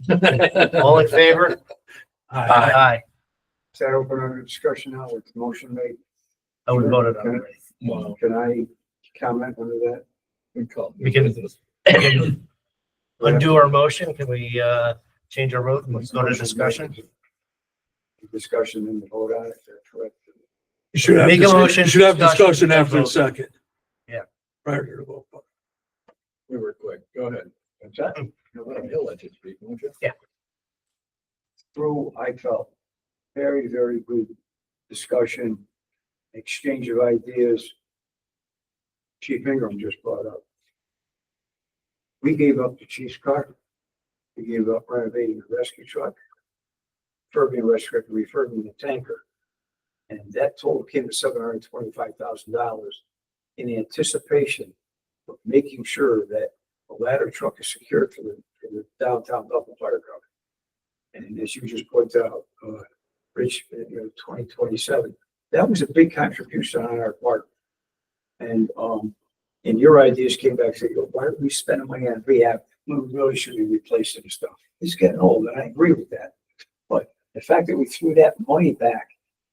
them. All in favor? Aye. Is that open under discussion now with the motion made? I would vote it on. Wow. Can I comment under that? We can undo our motion. Can we change our vote and let's go to discussion? Discussion and vote on it, is that correct? You should have, Make a motion, you should have discussion, discussion after the vote. second. Yeah. Prior to the vote. We were quick. Go ahead. He'll let you speak, won't you? Yeah. through, I felt, very, very good discussion, exchange of ideas. Chief Ingram just brought up. We gave up the chief's car. We gave up renovating the rescue truck, refurbing the tanker. And that total came to $725,000 in anticipation of making sure that the ladder truck is secured for the downtown Bethel Fire Company. And as you just pointed out, Rich, 2027, that was a big contribution on our part. And your ideas came back saying, why are we spending money on rehab? We really should be replacing the stuff. It's getting old, and I agree with that. But the fact that we threw that money back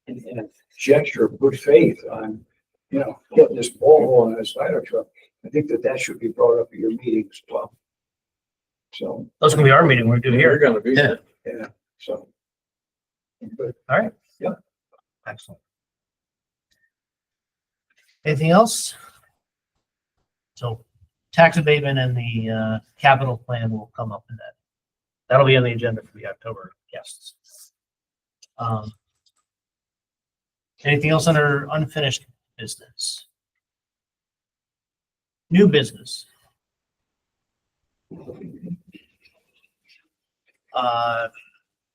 in a gesture of good faith on, getting this ball rolling on this ladder truck, I think that should be brought up at your meeting as well. So, That's gonna be our meeting. We're doing You're here. gonna be Yeah. there. yeah, so. But All right. Yeah. Excellent. Anything else? So tax abatement and the capital plan will come up in that. That'll be on the agenda for the October guests. Anything else under unfinished business? New business.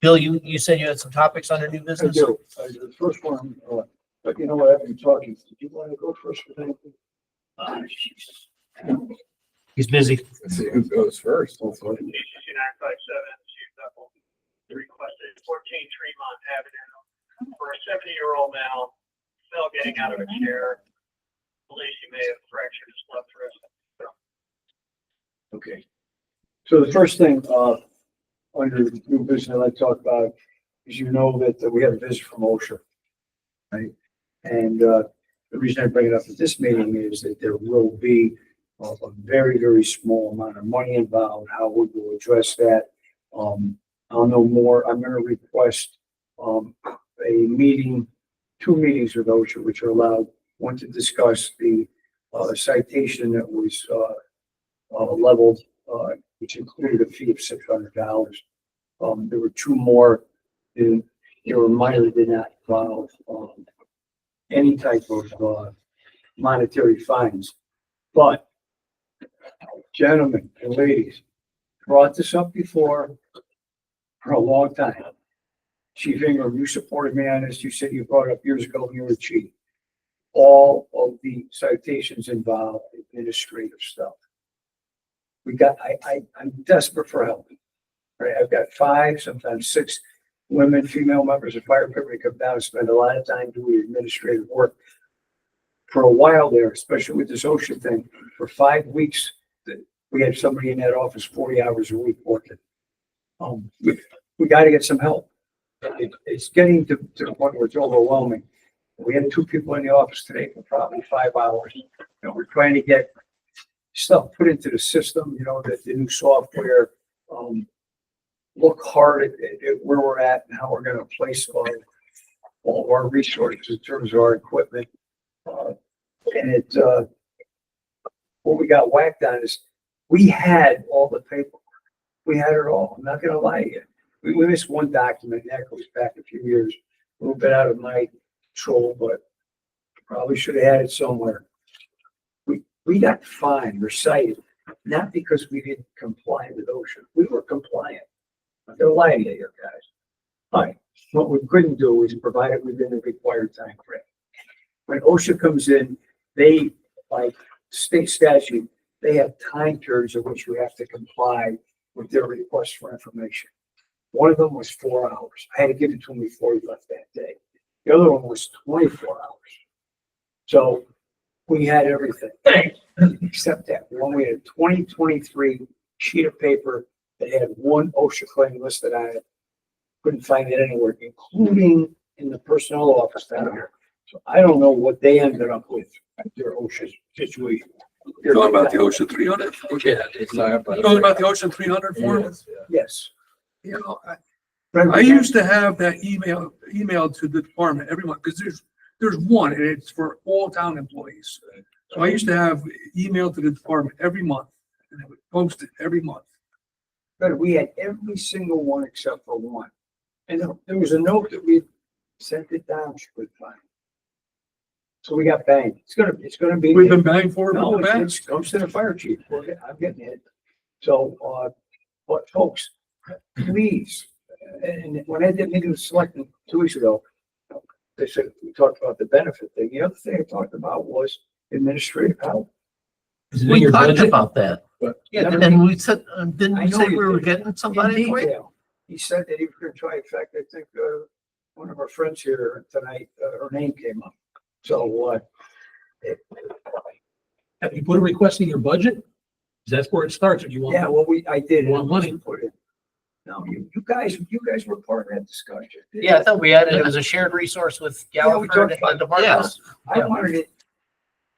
Bill, you said you had some topics under new I business? do. The first one, but you know what, I've been talking, do you want to go first with anything? He's busy. Let's see who goes first. Hopefully. Requested 14 Tremont Avenue for a 70-year-old male, fell getting out of a chair. Believes he may have fractured his left wrist. Okay. So the first thing, under new business I'd like to talk about is that we had a visit from OSHA. Right? And, the reason I bring it up at this meeting is that there will be a very, very small amount of money involved, how we will address that. I'll know more. I'm going to request, a meeting, 2 meetings with OSHA, which are allowed, one to discuss the, citation that was, leveled, which included a fee of $600. There were 2 more, and they were minor, did not involve, any type of, monetary fines. But gentlemen and ladies, brought this up before for a long time. Chief Ingram, you supported me on this. You said you brought it up years ago when you were chief. All of the citations involve administrative stuff. I'm desperate for help. Right? I've got 5, sometimes 6 women, female members of fire department come down and spend a lot of time doing administrative work. For a while there, especially with this OSHA thing, for 5 weeks, we had somebody in that office 40 hours a week working. We got to get some help. It's getting to the point where it's overwhelming. We had 2 people in the office today for probably 5 hours. We're trying to get stuff put into the system, the new software, look hard at where we're at and how we're going to place all of our resources in terms of our equipment. And what we got whacked on is we had all the paperwork. We had it all. I'm not going to lie to you. We missed one document, and that goes back a few years, a little bit out of my control, but probably should have had it somewhere. We got fined or cited, not because we didn't comply with OSHA. We were compliant. I'm not going to lie to you here, guys. All right. What we couldn't do is provide it within the required time frame. When OSHA comes in, they, like state statute, they have time periods in which we have to comply with their request for information. One of them was 4 hours. I had to give it to him before he left that day. The other one was 24 hours. So we had everything except that one. We had a 2023 sheet of paper that had one OSHA claim listed on it. Couldn't find it anywhere, including in the personnel office down here. So I don't know what they ended up with at their OSHA situation. You're talking about the OSHA 300? Yeah, it's not. You're talking about the OSHA 300 form? Yes. I used to have that email to the department every month, because there's one, and it's for all town employees. So I used to have email to the department every month, and it would post it every month. But we had every single one except for one. And there was a note that we sent it down, she couldn't find. So we got banged. It's gonna be. We've been banged for it. No, we've been it comes to the fire chief. I'm getting it. So, but folks, please, and when I did meeting with selectmen 2 weeks ago, they said, we talked about the benefit thing. The other thing I talked about was administrative help. Is it in We your talked budget? about that. Yeah, And we said, didn't I we know say you we were did. getting In somebody for it? detail. He said that he was gonna try. In fact, I think, one of our friends here tonight, her name came up. So, Have you put a request in your budget? 'Cause that's where it starts, and you want. yeah, well, I did. Want money. Put it. No, you guys were part of that discussion. Yeah, I thought we added it as a shared resource with Yeah, we Gallagher talked and the about- departments. I wanted it,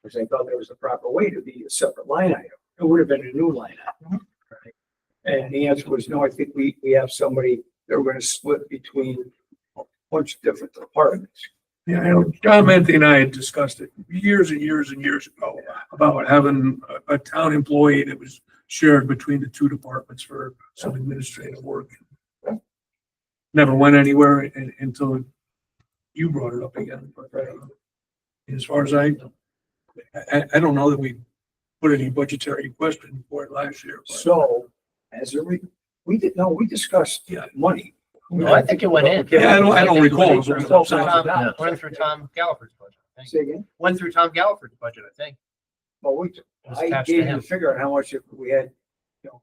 because I thought there was the proper way to be a separate line item. It would have been a new line item. Right? And the answer was, no, I think we have somebody, they're gonna split between a bunch of different departments. Yeah, I know, John Menti and I had discussed it years and years and years ago about having a town employee that was shared between the two departments for some administrative work. Never went anywhere until you brought it up again. But, as far as I don't know that we put any budgetary question for it last year. but- So, as a we discussed Yeah. money. No, I think it went in. Yeah, I don't recall. Went through Tom Gallagher's budget, I think. Say again? Went through Tom Gallagher's budget, I think. Well, It was I attached to gave you him. the figure on how much we had,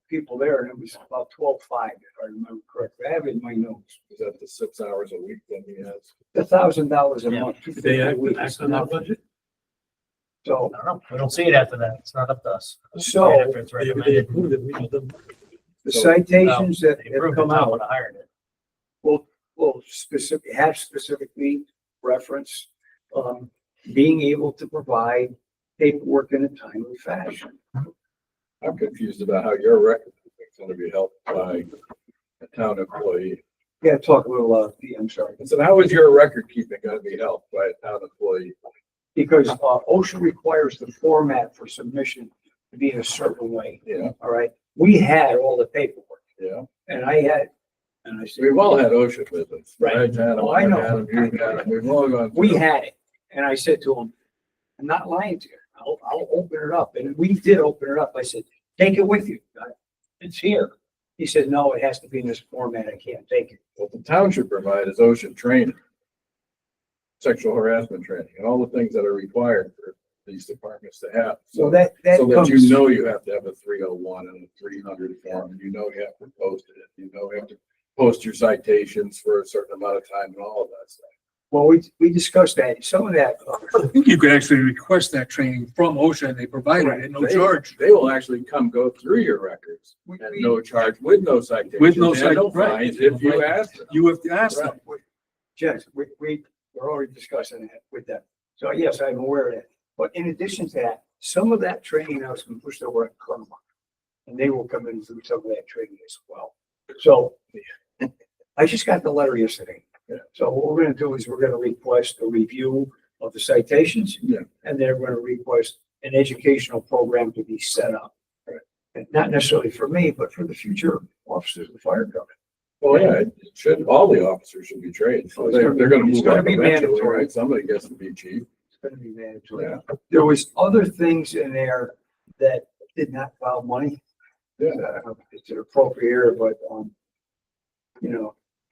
people there, and it was about 12.5, if I remember correctly. I have it in my notes. Is that the 6 hours a week then he has? $1,000 a Yeah. month. Did they act $250 act on that budget? So, I don't know. We don't see it after that. It's not up to us. So- Right after it's They recommended. approved it, we know them. the citations that They have approved it, come Tom out would have hired it. will specifically reference, being able to provide paperwork in a timely fashion. I'm confused about how your record is gonna be helped by a town employee. Yeah, talk a little, I'm sorry, I said, how is your record keeping gonna be helped by a town employee? because, OSHA requires the format for submission to be in a certain way. Yeah, All right, we had all the paperwork, yeah. and I said, We've all had OSHA visits. Right. I've had them, Oh, I I've know. had them, you've had them, we've all gone. we through. had it, and I said to him, I'm not lying to you, I'll open it up, and we did open it up. I said, take it with you, it's here. He said, no, it has to be in this format, I can't take it. What the town should provide is OSHA training, sexual harassment training, and all the things that are required for these departments to have. So that So that comes, you know you have to have a 301 and a 300 form, and you know you have to post it, you know you have to post your citations for a certain amount of time and all of that stuff. well, we discussed that, some of that, I think you could actually request that training from OSHA and they provide it at no They- charge. They will actually come go through your records at no charge, with no citations. With no and cite- right. fines if you ask them. You have to ask them. Jess, we're already discussing that with them. So yes, I'm aware of that. But in addition to that, some of that training I was going to push over at Clemmer. And they will come in and do some of that training as well. So I just got the letter yesterday. So what we're going to do is we're going to request a review of the citations. Yeah. And then we're going to request an educational program to be set up. And not necessarily for me, but for the future officers of the fire company. Well, yeah, it should, all the officers should be trained. So It's they're gonna it's move gonna up be eventually, mandatory. right? Somebody gets to be chief. It's going to be mandatory. Yeah. There was other things in there that did not involve money. Yeah. I don't know if it's appropriate here, but,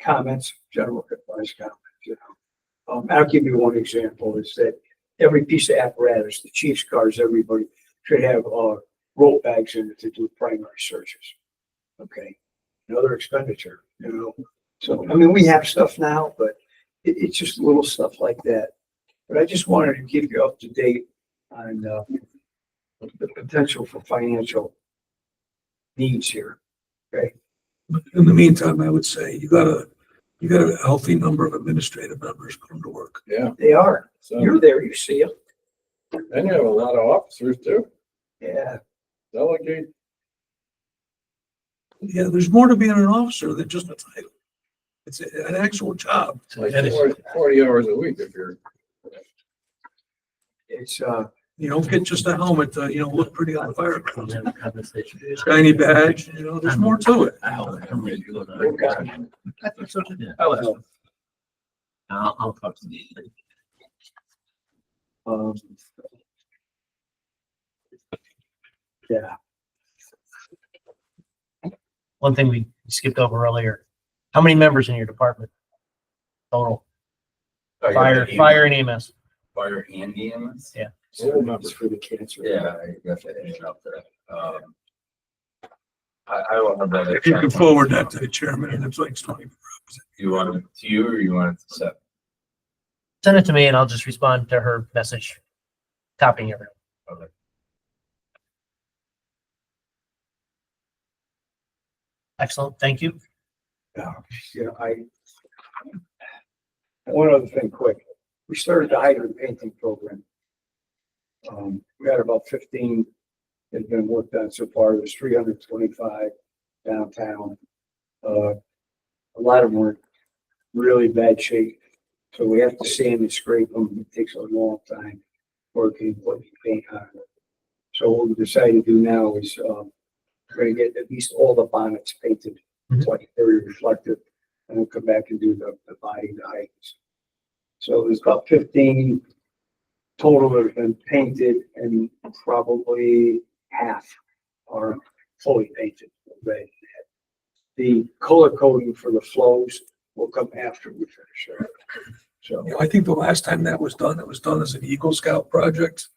comments, general advice comments, I'll give you one example is that every piece of apparatus, the chief's cars, everybody should have, roll bags in it to do primary searches. Okay, another expenditure, So, I mean, we have stuff now, but it's just little stuff like that. But I just wanted to keep you up to date on, the potential for financial needs here. Okay, But in the meantime, I would say you got a healthy number of administrative members come to work. Yeah, they are. so, You're there, you see them. and you have a lot of officers too. Yeah, Delegate, Yeah, there's more to being an officer than just a title. It's an actual job. like That is- 40 hours a week if you're, it's, You don't get just a helmet to, look pretty on the fire ground. Have a conversation. Shiny badge, there's more to it. Yeah. I'll talk to you. Yeah, One thing we skipped over earlier. How many members in your department? Total, fire and EMS. Fire and EMS? Yeah. so it's for the cancer. Yeah, I got that in up there. I will have that. If you can forward that to the chairman, and it's like 20. You want it to you or you want it to Seth? Send it to me and I'll just respond to her message, copying everyone. Okay. Excellent, thank you. Yeah, one other thing quick, we started the hydrant painting program. We had about 15 that have been worked on so far. There's 325 downtown. A lot of them were in really bad shape. So we have to sand and scrape them. It takes a long time working, putting paint on it. So what we decided to do now is, we're gonna get at least all the bonnets painted, like very reflective, and we'll come back and do the body, the heights. So there's about 15 total that have been painted, and probably half are fully painted already. The color coding for the flows will come after we finish it. So, I think the last time that was done, it was done as an Eagle Scout project.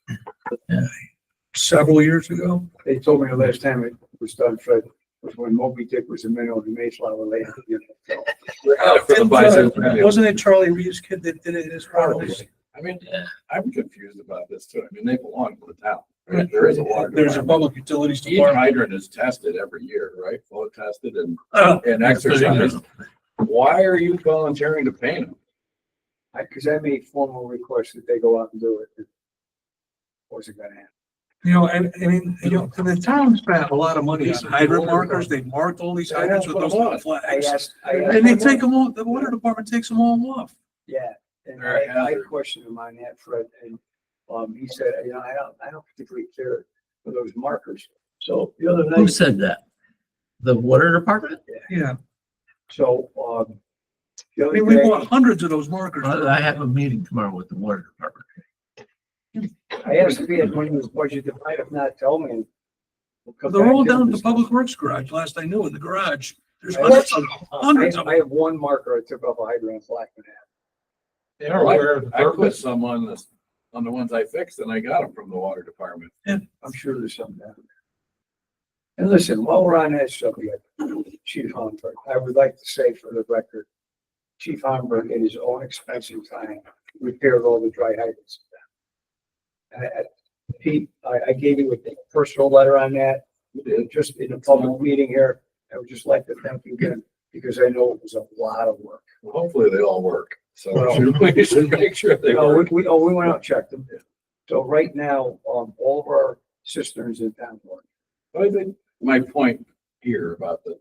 Several years ago. they told me the last time it was done, Fred, was when Moby Dick was a minnow in the Mayflower Lake. Wasn't it Charlie Reeves' kid that did it in his house? I mean, I'm confused about this too. I mean, they belong to the town. Right? There is a water. There's a department. public utilities Each department. hydrant is tested every year, right? Flow tested and Oh, exercised. Why are you volunteering to paint them? Cause I made formal requests that they go out and do it. It wasn't gonna happen. and I mean, the town spent a lot of money on hydrant markers. They marked all these hydrants with those little I flags. asked. And they take them all, the water department takes them all off. Yeah, and Very I hazard. questioned him on that, Fred, and, he said, I don't particularly care for those markers. So the other Who night, said that? The water department? Yeah. so, the I other mean, we day, bought hundreds of those markers. I have a meeting tomorrow with the water department. I asked if he had money in his budget, if might have not told me. and we'll come They're back all to it down at and the discuss. Public Works garage, last I knew, in the garage. There's I hundreds of them, hundreds of I them. have one marker I took off a hydrant Blackman had. They are aware of the purpose. I put some on the ones I fixed and I got them from the water department. I'm sure there's some down there. And listen, while we're on that subject, Chief Holmberg, I would like to say for the record, Chief Holmberg, in his own expensive time, repaired all the dry hydrants. Pete, I gave you a personal letter on that, just in a public meeting here. I would just like to thank you again, because I know it was a lot of work. Well, hopefully they all work. So Well- we should make sure they No, work. we went out and checked them. So right now, all of our cisterns in town work. I think my point here about the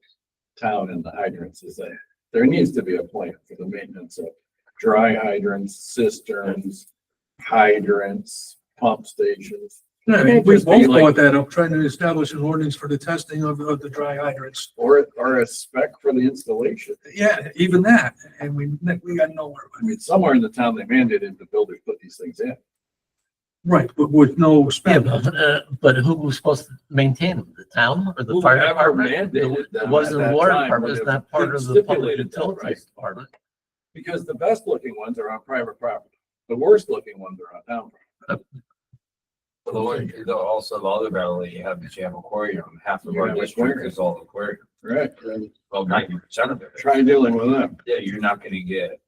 town and the hydrants is that there needs to be a plan for the maintenance of dry hydrants, cisterns, hydrants, pump stations, Yeah, I mean, we Just be both like- brought that up, trying to establish an ordinance for the testing of the dry hydrants. or a spec for the installation. Yeah, even that, and we got nowhere. I mean, somewhere in the town, they mandated the builders put these things in. Right, but with no Yeah, spec. but who was supposed to maintain them? The town or the fire Whoever department? mandated them It wasn't at the that water time department, would it's have not part of the public stipulated that, right? utilities department. Because the best looking ones are on private property. The worst looking ones are on town property. Also, the other valley, you have the Jam Aquarium, half of our Yeah, district aquarium. is all aquarium, Right. well, 90% of it. Try dealing with them. Yeah, you're not gonna get.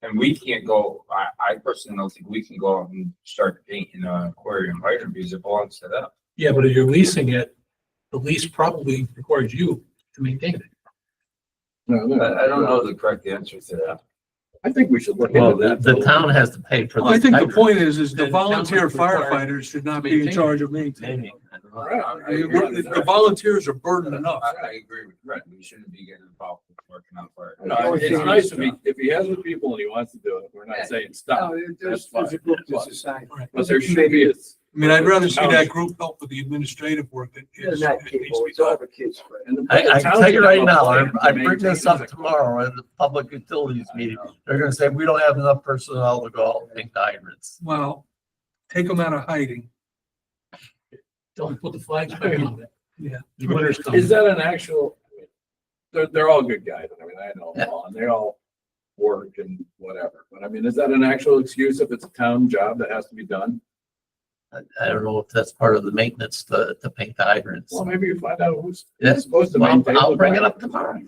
And we can't go, I personally don't think we can go out and start painting an aquarium hydrant because it belongs to them. Yeah, but if you're leasing it, the lease probably requires you to maintain it. No, no. I don't know the correct answer to that. I think we should look Well, into that. the town has to pay for. Well, I think the hydrant. point is the And volunteer someone's required firefighters should not to be in maintain charge of maintaining. Maybe. I don't know. Right. I mean, the volunteers are burdened enough. I agree with Brett. We shouldn't be getting involved with working on fire. No, it's nice if he has the people and he wants to do it, we're not saying stop. No, there's a group that's assigned. But there should be a. I mean, I'd rather see that group help with the administrative work that They're is. not that needs people, to be it's all done. the kids, Fred. and the I town tell you should right have a now, plan I to bring this maintain up it. tomorrow in the public utilities meeting. They're gonna say, we don't have enough personnel to go out and make the hydrants. Well, take them out of hiding. Don't put the flags back on it. Yeah. The winter's coming. Is that an actual, they're all good guys. I mean, I know Yeah. them all and they all work and whatever. But I mean, is that an actual excuse if it's a town job that has to be done? I don't know if that's part of the maintenance to paint the hydrants. Well, maybe you find out who's Yeah. supposed to Well, maintain. I'll the bring it fire. up tomorrow.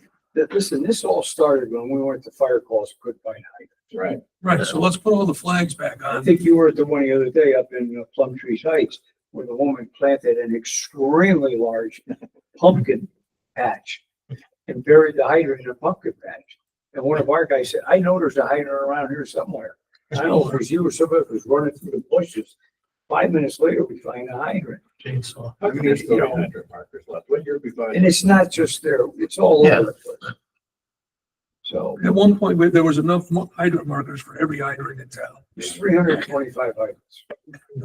Listen, this all started when we went to fire calls, couldn't find hydrants. Right. Right, so let's put all the flags back I on. think you were at the one the other day up in Plum Trees Heights, where the woman planted an extremely large pumpkin patch and buried the hydrant in a pumpkin patch. And one of our guys said, I know there's a hydrant around here somewhere. I don't know if it was you or somebody who was running through the bushes. 5 minutes later, we find a hydrant. Chainsaw. How come there's still hydrant markers left? What year we find? And it's not just there, it's all Yeah. over the place. So At one point, there was enough hydrant markers for every hydrant in town. there's 325 hydrants.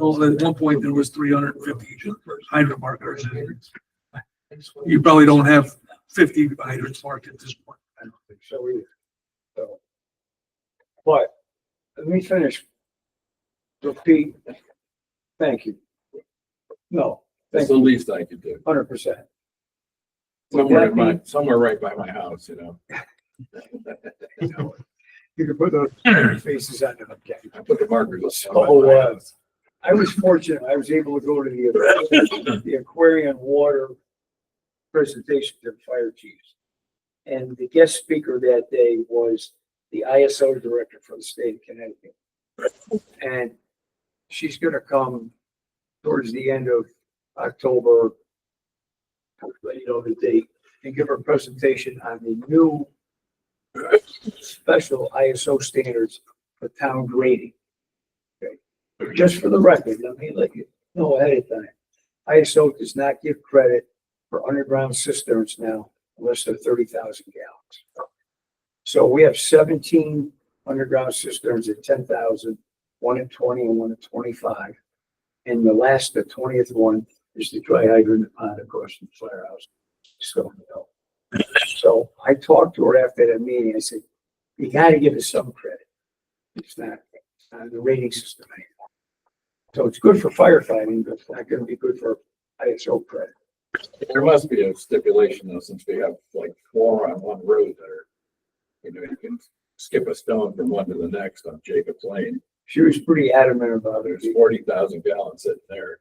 Although at one point, there was 350 hydrant markers. You probably don't have 50 hydrants marked at this point. I don't think so either. So, but let me finish. So Pete, thank you. No, That's thank the you, least I could do. 100%. Somewhere right by my house, you know. You can put those faces on them. Okay. I put the markers. So, I was fortunate, I was able to go to the aquarium water presentation to the fire chiefs. And the guest speaker that day was the ISO director for the state of Connecticut. And she's gonna come towards the end of October, the date, and give her presentation on the new special ISO standards for town grading. Okay, just for the record, let me let you know ahead of time. ISO does not give credit for underground cisterns now unless they're 30,000 gallons. So we have 17 underground cisterns at 10,000, one at 20 and one at 25. And the 20th one is the dry hydrant pond across from the firehouse. So I talked to her after that meeting. I said, you gotta give us some credit. It's not the rating system anymore. So it's good for firefighting, but it's not gonna be good for ISO credit. There must be a stipulation though, since we have like 4 on one road that are, you can skip a stone from one to the next on Jacob's Lane. She was pretty adamant about it. There's 40,000 gallons sitting there.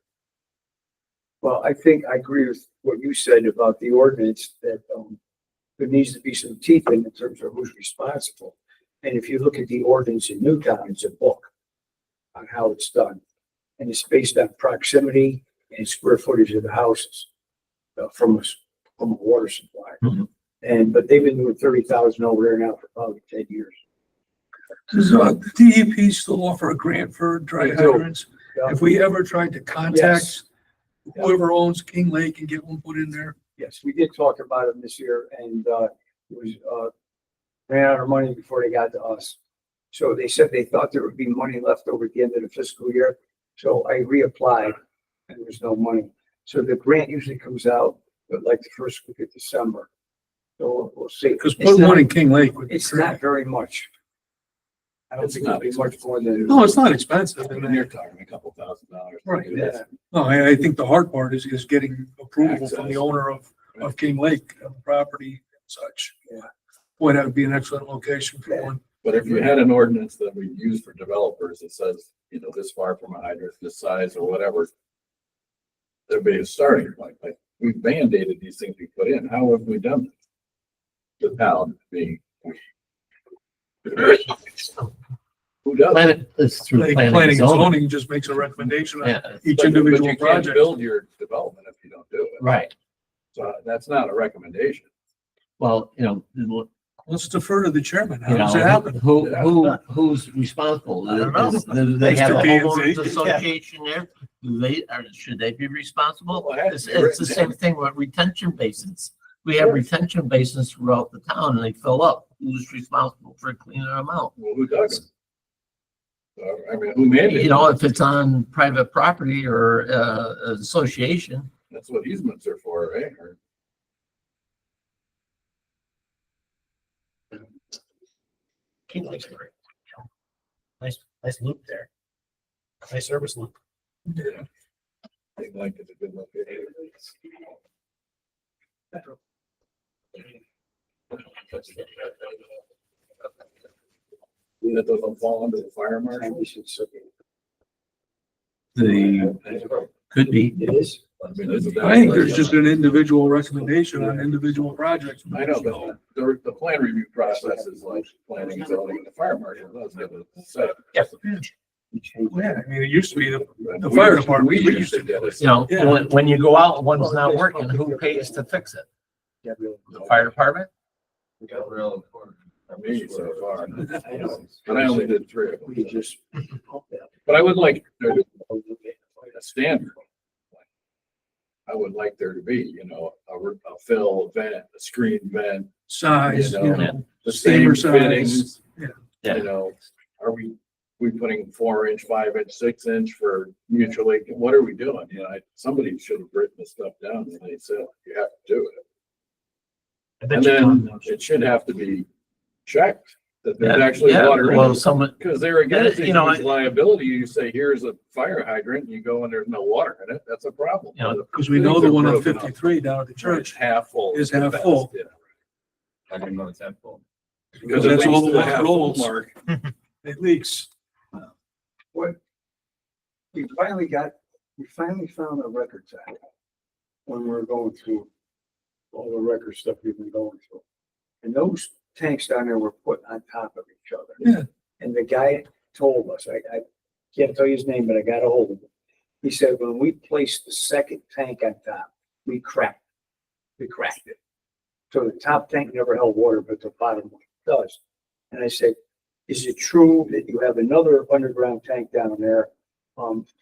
Well, I think I agree with what you said about the ordinance that, there needs to be some teeth in terms of who's responsible. And if you look at the ordinance in Newtown, it's a book on how it's done. And it's based on proximity and square footage of the houses from a water supply. Mhm. But they've been doing 30,000 over there now for probably 10 years. Does the DEP still offer a grant for dry They do. hydrants? Yeah. If we ever tried to contact Yes. whoever owns King Lake and get one put in there? Yes, we did talk about it this year and, it was, ran out of money before they got to us. So they said they thought there would be money left over at the end of the fiscal year. So I reapplied and there was no money. So the grant usually comes out, but like the first week of December. So we'll see. Because It's putting not- one in King Lake would be It's great. not very much. I don't It's think it'll not be much more than. No, it's not expensive. And then you're talking a couple $1,000. Right. Yeah. No, I think the hard part is getting approval from Access. the owner of King Lake, of the property and such. Yeah. Boy, that would be an excellent location for Yeah. one. But if you had an ordinance that we use for developers that says, this far from a hydrant, this size or whatever, there'd be a starting point. Like, we've mandated these things we put in. How have we done this? The town being. Who does? Planet is through Like planning planning and and zoning. zoning just makes a recommendation on Yeah, each But individual you can't project. build your development if you don't do it. right. So that's not a recommendation. Well, Let's defer to the chairman. How You does it know, happen? who's responsible? I don't know. Do they have a Mr. homeowners P&Z. association there? Do they, or should they be responsible? Well, it has It's, to be it's the written same down. thing with retention basins. We have retention basins throughout the town and they fill up. Who's responsible for cleaning them out? Well, who does it? I mean, who mandated? You know, if it's on private property or, association, That's what easements are for, right? Or- King likes it. Nice loop there. Nice service loop. Yeah. I think like it's a good location. That doesn't fall under the fire marshal. could be. It is. I mean, isn't that- I think there's just an individual recommendation on individual projects. I know, but the plan review process is like planning, zoning, the fire marshal does give a set. Yeah, I mean, it used to be the The fire department, We we used to do it. You know, Yeah. when you go out, and one's not working, who pays to fix it? The fire department? Got real important. For me so far. I know. And I only did 3 of them. We just. But I would like there to be a standard. I would like there to be, you know, a fill vent, a screen vent, size, You you know, know, the same Standard size. fittings. Yeah. You know, are we putting 4-inch, 5-inch, 6-inch for mutual aid? What are we doing? You know, somebody should have written this stuff down and they said, you have to do it. I bet And you Tom then knows. it should have to be checked that there's Yeah, actually yeah, water in well, it. someone, Because there again, Yeah, it's you know, a liability. You say, here's a fire hydrant, and you go and there's no water in it. That's a problem. You know, because we know the Things are one on broken up. 53 down at the Church church half full. is the half best, full. yeah. I didn't know it's that full. because at that's all least the water half full rolls. mark. It leaks. We finally found a record tank when we were going through all the record stuff we've been going through. And those tanks down there were put on top of each other. Yeah. And the guy told us, I can't tell you his name, but I got a hold of him. He said, when we placed the second tank on top, we cracked it. So the top tank never held water, but the bottom one does. And I said, is it true that you have another underground tank down there?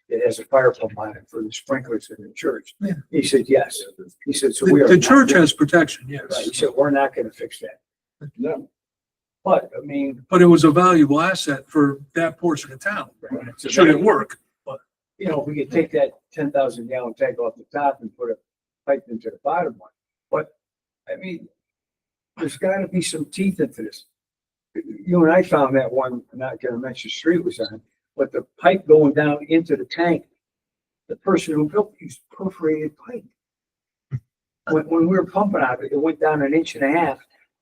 It has a fire pump on it for the sprinklers in the church. Yeah. He said, yes. He said, so we are. The church has protection, Right, yes, he said, we're not gonna fix that. No. But, I mean, but it was a valuable asset for that portion of town. Should it work? you know, we could take that 10,000 gallon tank off the top and put a pipe into the bottom one. But, I mean, there's gotta be some teeth into this. You and I found that one, I'm not gonna mention street was on, but the pipe going down into the tank, the person who built it used perforated pipe. When we were pumping out it, it went down 1.5 inches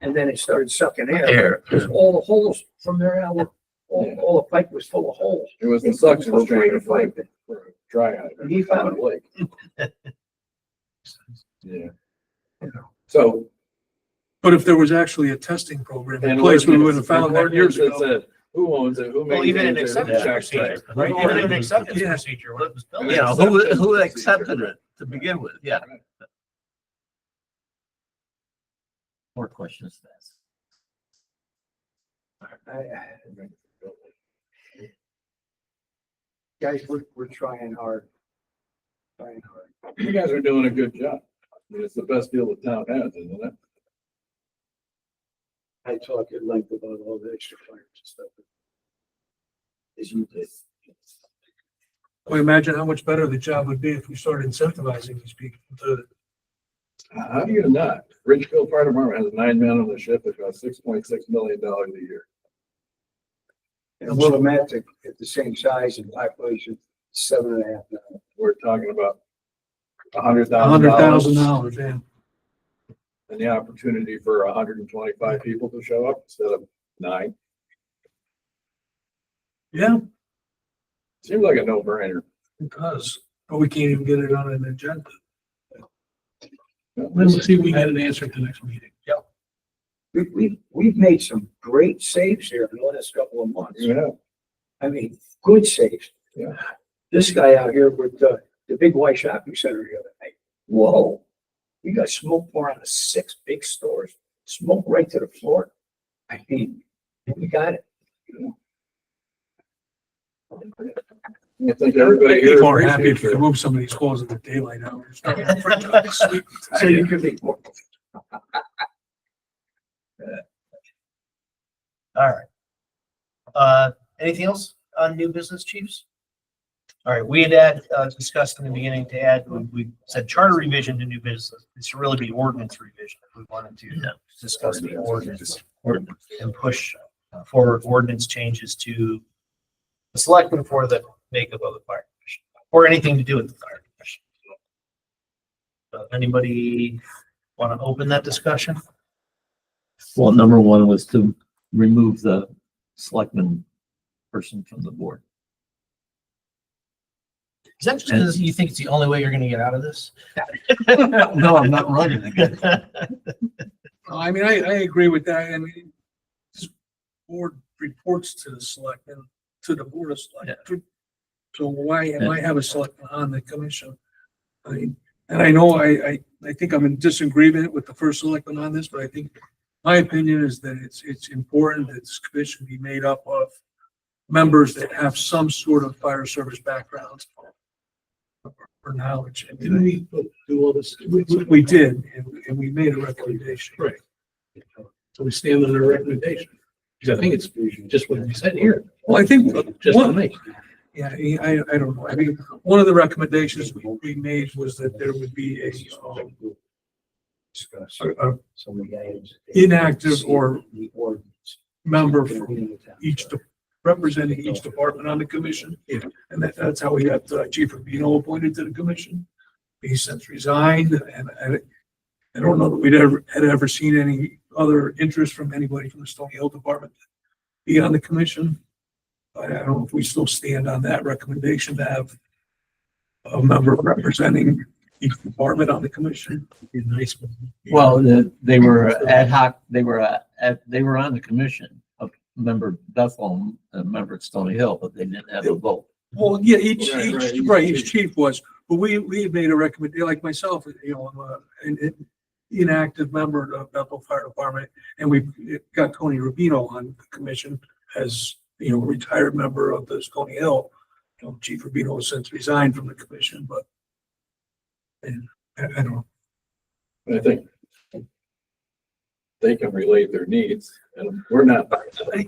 and then it started sucking air. air. Because all the holes from there, all the pipe was full of holes. It was the It's suction strainer perforated for pipe. a dry hydrant. And he found it. Lake. Yeah. So. But if there was actually a testing program in and place, we would ordinance- have found that years ordinance ago. that said, who owns it, who Well, even an maintains it, who acceptance checks procedure, it. right? Even an Ordinance. acceptance Yeah. procedure when it was built. You know, who accepted it to begin with? Yeah. More questions to ask. Guys, we're trying hard. You guys are doing a good job. I mean, it's the best deal the town has, isn't it? I talked at length about all the extra fires and stuff. As you did. Well, imagine how much better the job would be if we started incentivizing these people to, How do you not? Ridgefield Fire Department has 9 men on the ship that costs $6.6 million a year. And Willimantic at the same size and population, 7.5 now. We're talking about $100,000, $100,000 yeah. and the opportunity for 125 people to show up instead of 9. Yeah, Seems like a no-brainer. it does, but we can't even get it on an agenda. Let's see if we get an answer at the next meeting. We've made some great saves here in the last couple of months. Yeah. I mean, good saves. Yeah. This guy out here with the big white shopping center the other night. Whoa. We got smoke pouring out of 6 big stores, smoke right to the floor. I think we got it. I think everybody here People are happy if appreciates you it. move some of these calls in the daylight hours. So you could be. All right. Anything else on new business, chiefs? All right, we had discussed in the beginning to add, we said charter revision to new business. This should really be ordinance revision if we wanted to discuss the ordinance and push forward ordinance changes to the selectmen for the makeup of the fire commission or anything to do with the fire commission. Anybody want to open that discussion? Well, number one was to remove the selectman person from the board. Is that just because you think it's the only way you're going to get out of this? No, I'm not running again. I mean, I agree with that. I mean, this board reports to the selectmen, to the board of selectmen. So why have a selectman on the commission? I mean, and I know I think I'm in disagreement with the first selectman on this, but I think my opinion is that it's important that this commission be made up of members that have some sort of fire service background or knowledge. And Didn't we do all this? we did, and we made a recommendation. Right. So we stand on the recommendation. Because I think it's just what we said here, Well, I think just for one, me. yeah, I don't know. I mean, one of the recommendations we made was that there would be a inactive or member from each, representing each department on the commission. And that's how we got Chief Rubino appointed to the commission. He's since resigned, and I don't know that we'd ever seen any other interest from anybody from the Stony Hill Department to be on the commission. I don't know if we still stand on that recommendation to have a member representing each department on the commission. Be nice. Well, they were ad hoc, they were on the commission, a member Bethel, a member at Stony Hill, but they didn't have a vote. Well, yeah, each Right. chief was, but we had made a recommendation, like myself, you know, I'm an inactive member of Bethel Fire Department, and we got Tony Rubino on the commission as, you know, a retired member of the Stony Hill. You know, Chief Rubino has since resigned from the commission, but and I don't know. I think they can relate their needs, and we're not,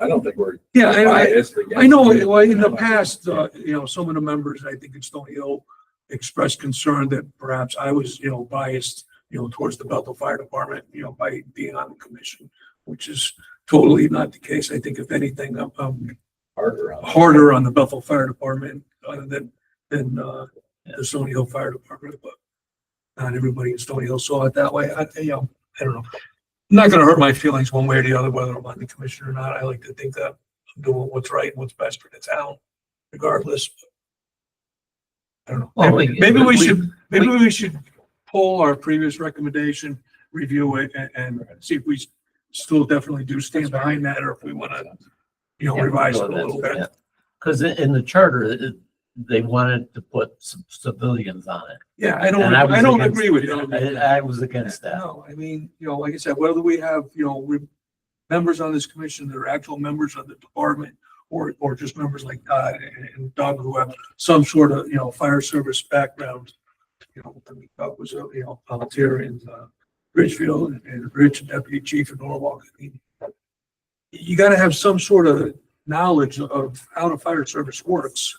I don't think we're. Yeah, biased against I know, it. well, in the past, you know, some of the members, I think in Stony Hill, expressed concern that perhaps I was, you know, biased, you know, towards the Bethel Fire Department, you know, by being on the commission, which is totally not the case. I think if anything, I'm harder on the Bethel Fire Department than the Stony Hill Fire Department, but not everybody in Stony Hill saw it that way. You know, I don't know. I'm not gonna hurt my feelings one way or the other, whether I'm on the commission or not. I like to think that I'm doing what's right and what's best for the town, regardless. I don't know. Well, Maybe we should pull our previous recommendation, review it, and see if we still definitely do stand behind that, or if we want to, you know, revise it a little bit. Because in the charter, they wanted to put some civilians on it. Yeah, And I was I don't against- agree with you. I was against that. No, I mean, you know, like I said, whether we have, you know, members on this commission that are actual members of the department, or just members like Todd and Doug who have some sort of, you know, fire service background. You know, I mean, Doug was a, you know, volunteer in Ridgefield, and Rich, deputy chief in Norwalk. I mean, you gotta have some sort of knowledge of how the fire service works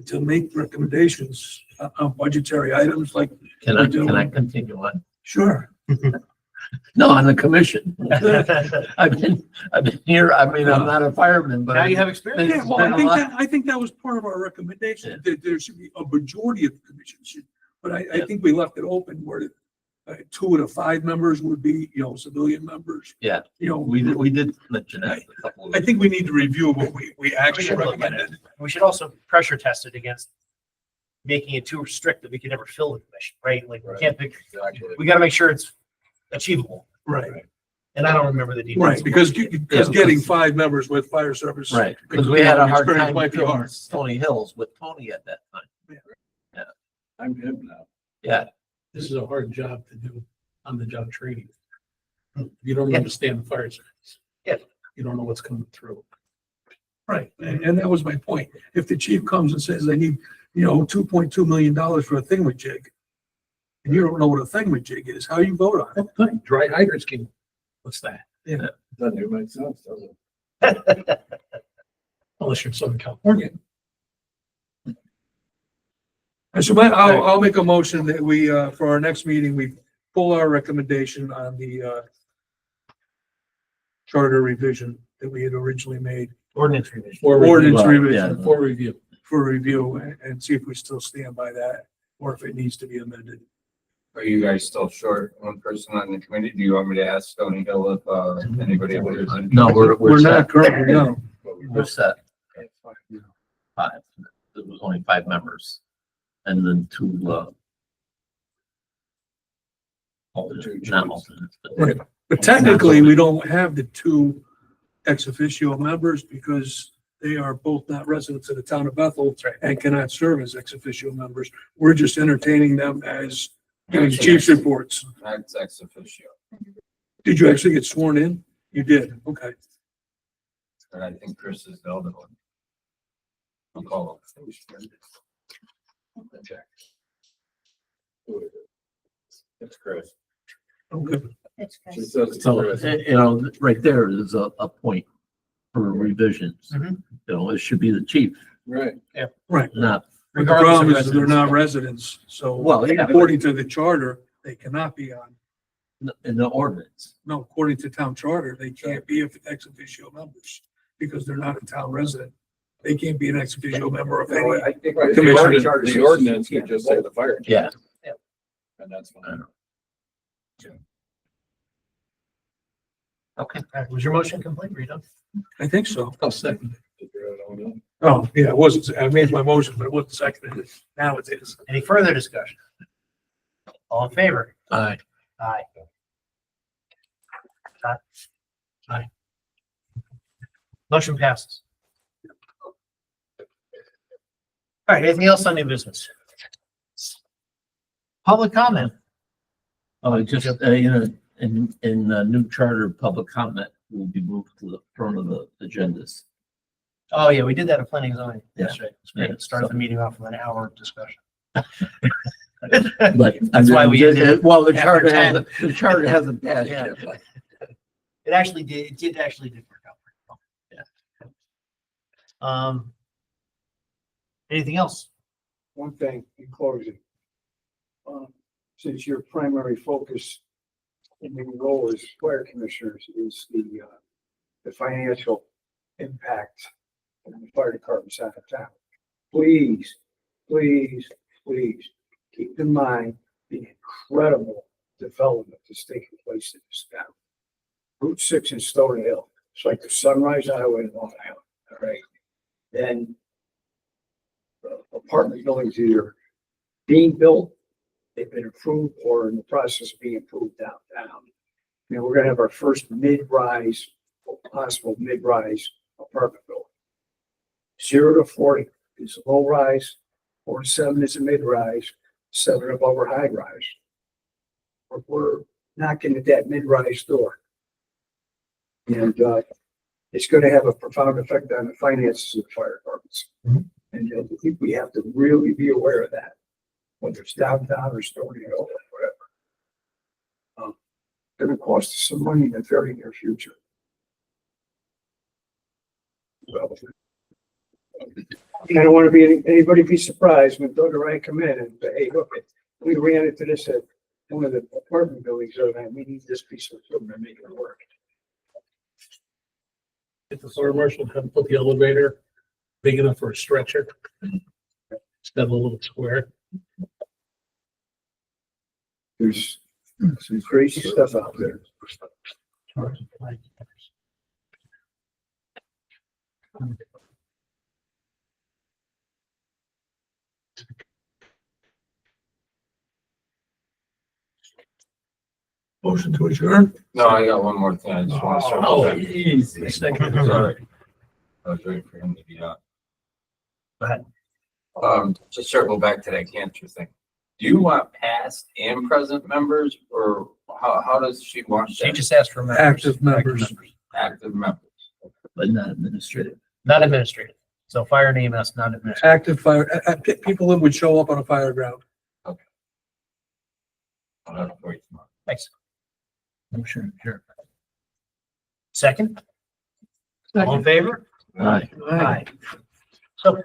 to make recommendations on budgetary items like. Can I continue on? Sure. No, on the commission. I've been here, I mean, I'm not a fireman, but. Now you have experience. Yeah, well, I think that was part of our recommendation, that there should be a majority of the commission should, but I think we left it open where 2 of the 5 members would be, you know, civilian members. Yeah. You know, We did mention that. a couple of- I think we need to review what we actually recommended. We should also pressure test it against making it too restrictive. We can never fill the commission, right? Like, we can't pick, we gotta make sure it's achievable. Right, And I don't remember the details. right, because getting 5 members with fire service. Right, because we had a hard experience time might be filling hard. Stony Hills with Tony at that time. I'm him now. Yeah, This is a hard job to do, on the job training. You don't Yeah. understand the fire service. You don't know what's coming through. Right, and that was my point. If the chief comes and says, I need, $2.2 million for a thingamajig, and you don't know what a thingamajig is, how you vote on it? Oh, good. Dry hydrant scheme. What's that? Doesn't even make sense, does it? Unless you're in Southern California. And so I'll make a motion that we, for our next meeting, we pull our recommendation on the charter revision that we had originally made Ordinance revision. Ordinance Well, revision. yeah. For review. for review and see if we still stand by that or if it needs to be amended. Are you guys still short one person on the committee? Do you want me to ask Stony Hill if, anybody? No, We're set. not currently, no. We're set. Five. There was only 5 members. And then 2, alternates, not alternates, but Right. But technically, we don't have the 2 ex officio members because they are both not residents of the town of Bethel and cannot serve as ex officio members. We're just entertaining them as giving chief's reports. That's ex officio, Did you actually get sworn in? You did, okay. and I think Chris is the other one. I'll call him. It's Chris. Okay. It's good. She says it's so, Chris. right there is a point for revisions. Mhm. It should be the chief, Right. Right. not, But the Regardless of problem is they're not residence. residents, so well, yeah, according to the charter, they cannot be on. in the ordinance. No, according to town charter, they can't be ex officio members because they're not a town resident. They can't be an ex officio member of any. I think. Right, Commissioner- the ordinance could just say the fire. chief, Yeah. And that's fine. Okay, all right, was your motion complete, Rita? I think so. I'll second. Oh, yeah, it wasn't, I made my motion, but it wasn't seconded. Now it is. Any further discussion? All in favor? Aye. Aye. Aye. Motion passes. All right, anything else on new business? Public comment? Just, in the new charter, public comment will be moved to the front of the agendas. Oh, yeah, we did that at planning and zoning Yeah. yesterday. Started the meeting off with an hour of discussion. But That's why we ended it well, the after charter 10. hasn't, the charter hasn't passed Yeah. yet. but- It did actually work out. pretty well. Yeah. Anything else? One thing in closing. Since your primary focus in your role as fire commissioners is the financial impact of the fire departments out of town, please, please, please keep in mind the incredible development that's taking place in this town. Route 6 in Stony Hill, it's like the Sunrise Highway in Long Island, all right? Then apartment buildings either being built, they've been approved, or in the process of being approved downtown. And we're gonna have our first mid-rise, possible mid-rise apartment building. 0 to 40 is low rise, 4 to 7 is a mid-rise, 7 above or high rise. We're knocking at that mid-rise door. And it's gonna have a profound effect on the finances of the fire departments. And I think we have to really be aware of that, whether it's downtown or Stony Hill or whatever. Gonna cost us some money in the very near future. Well, I don't want to be anybody be surprised when Doug or I come in and say, hey, look, we ran into this at one of the apartment buildings, and we need this piece of equipment to make it work. Get the fire marshal to put the elevator big enough for a stretcher. Instead of a little square. There's some crazy stuff out there. Motion to adjourn? No, I got one more thing. I just want to circle Oh, back. easy. Sorry. I was waiting for him to be out. Go ahead. Just circle back to that cancer thing. Do you want past and present members, or how does she want She that? just asked for members. Active members. active members. but not administrative. Not administrative. So fire and EMS, not administrative. Active fire, people that would show up on a fire ground. I'll have it for you tomorrow. Thanks. Motion, sure. Second? All in favor? Aye. Aye. So.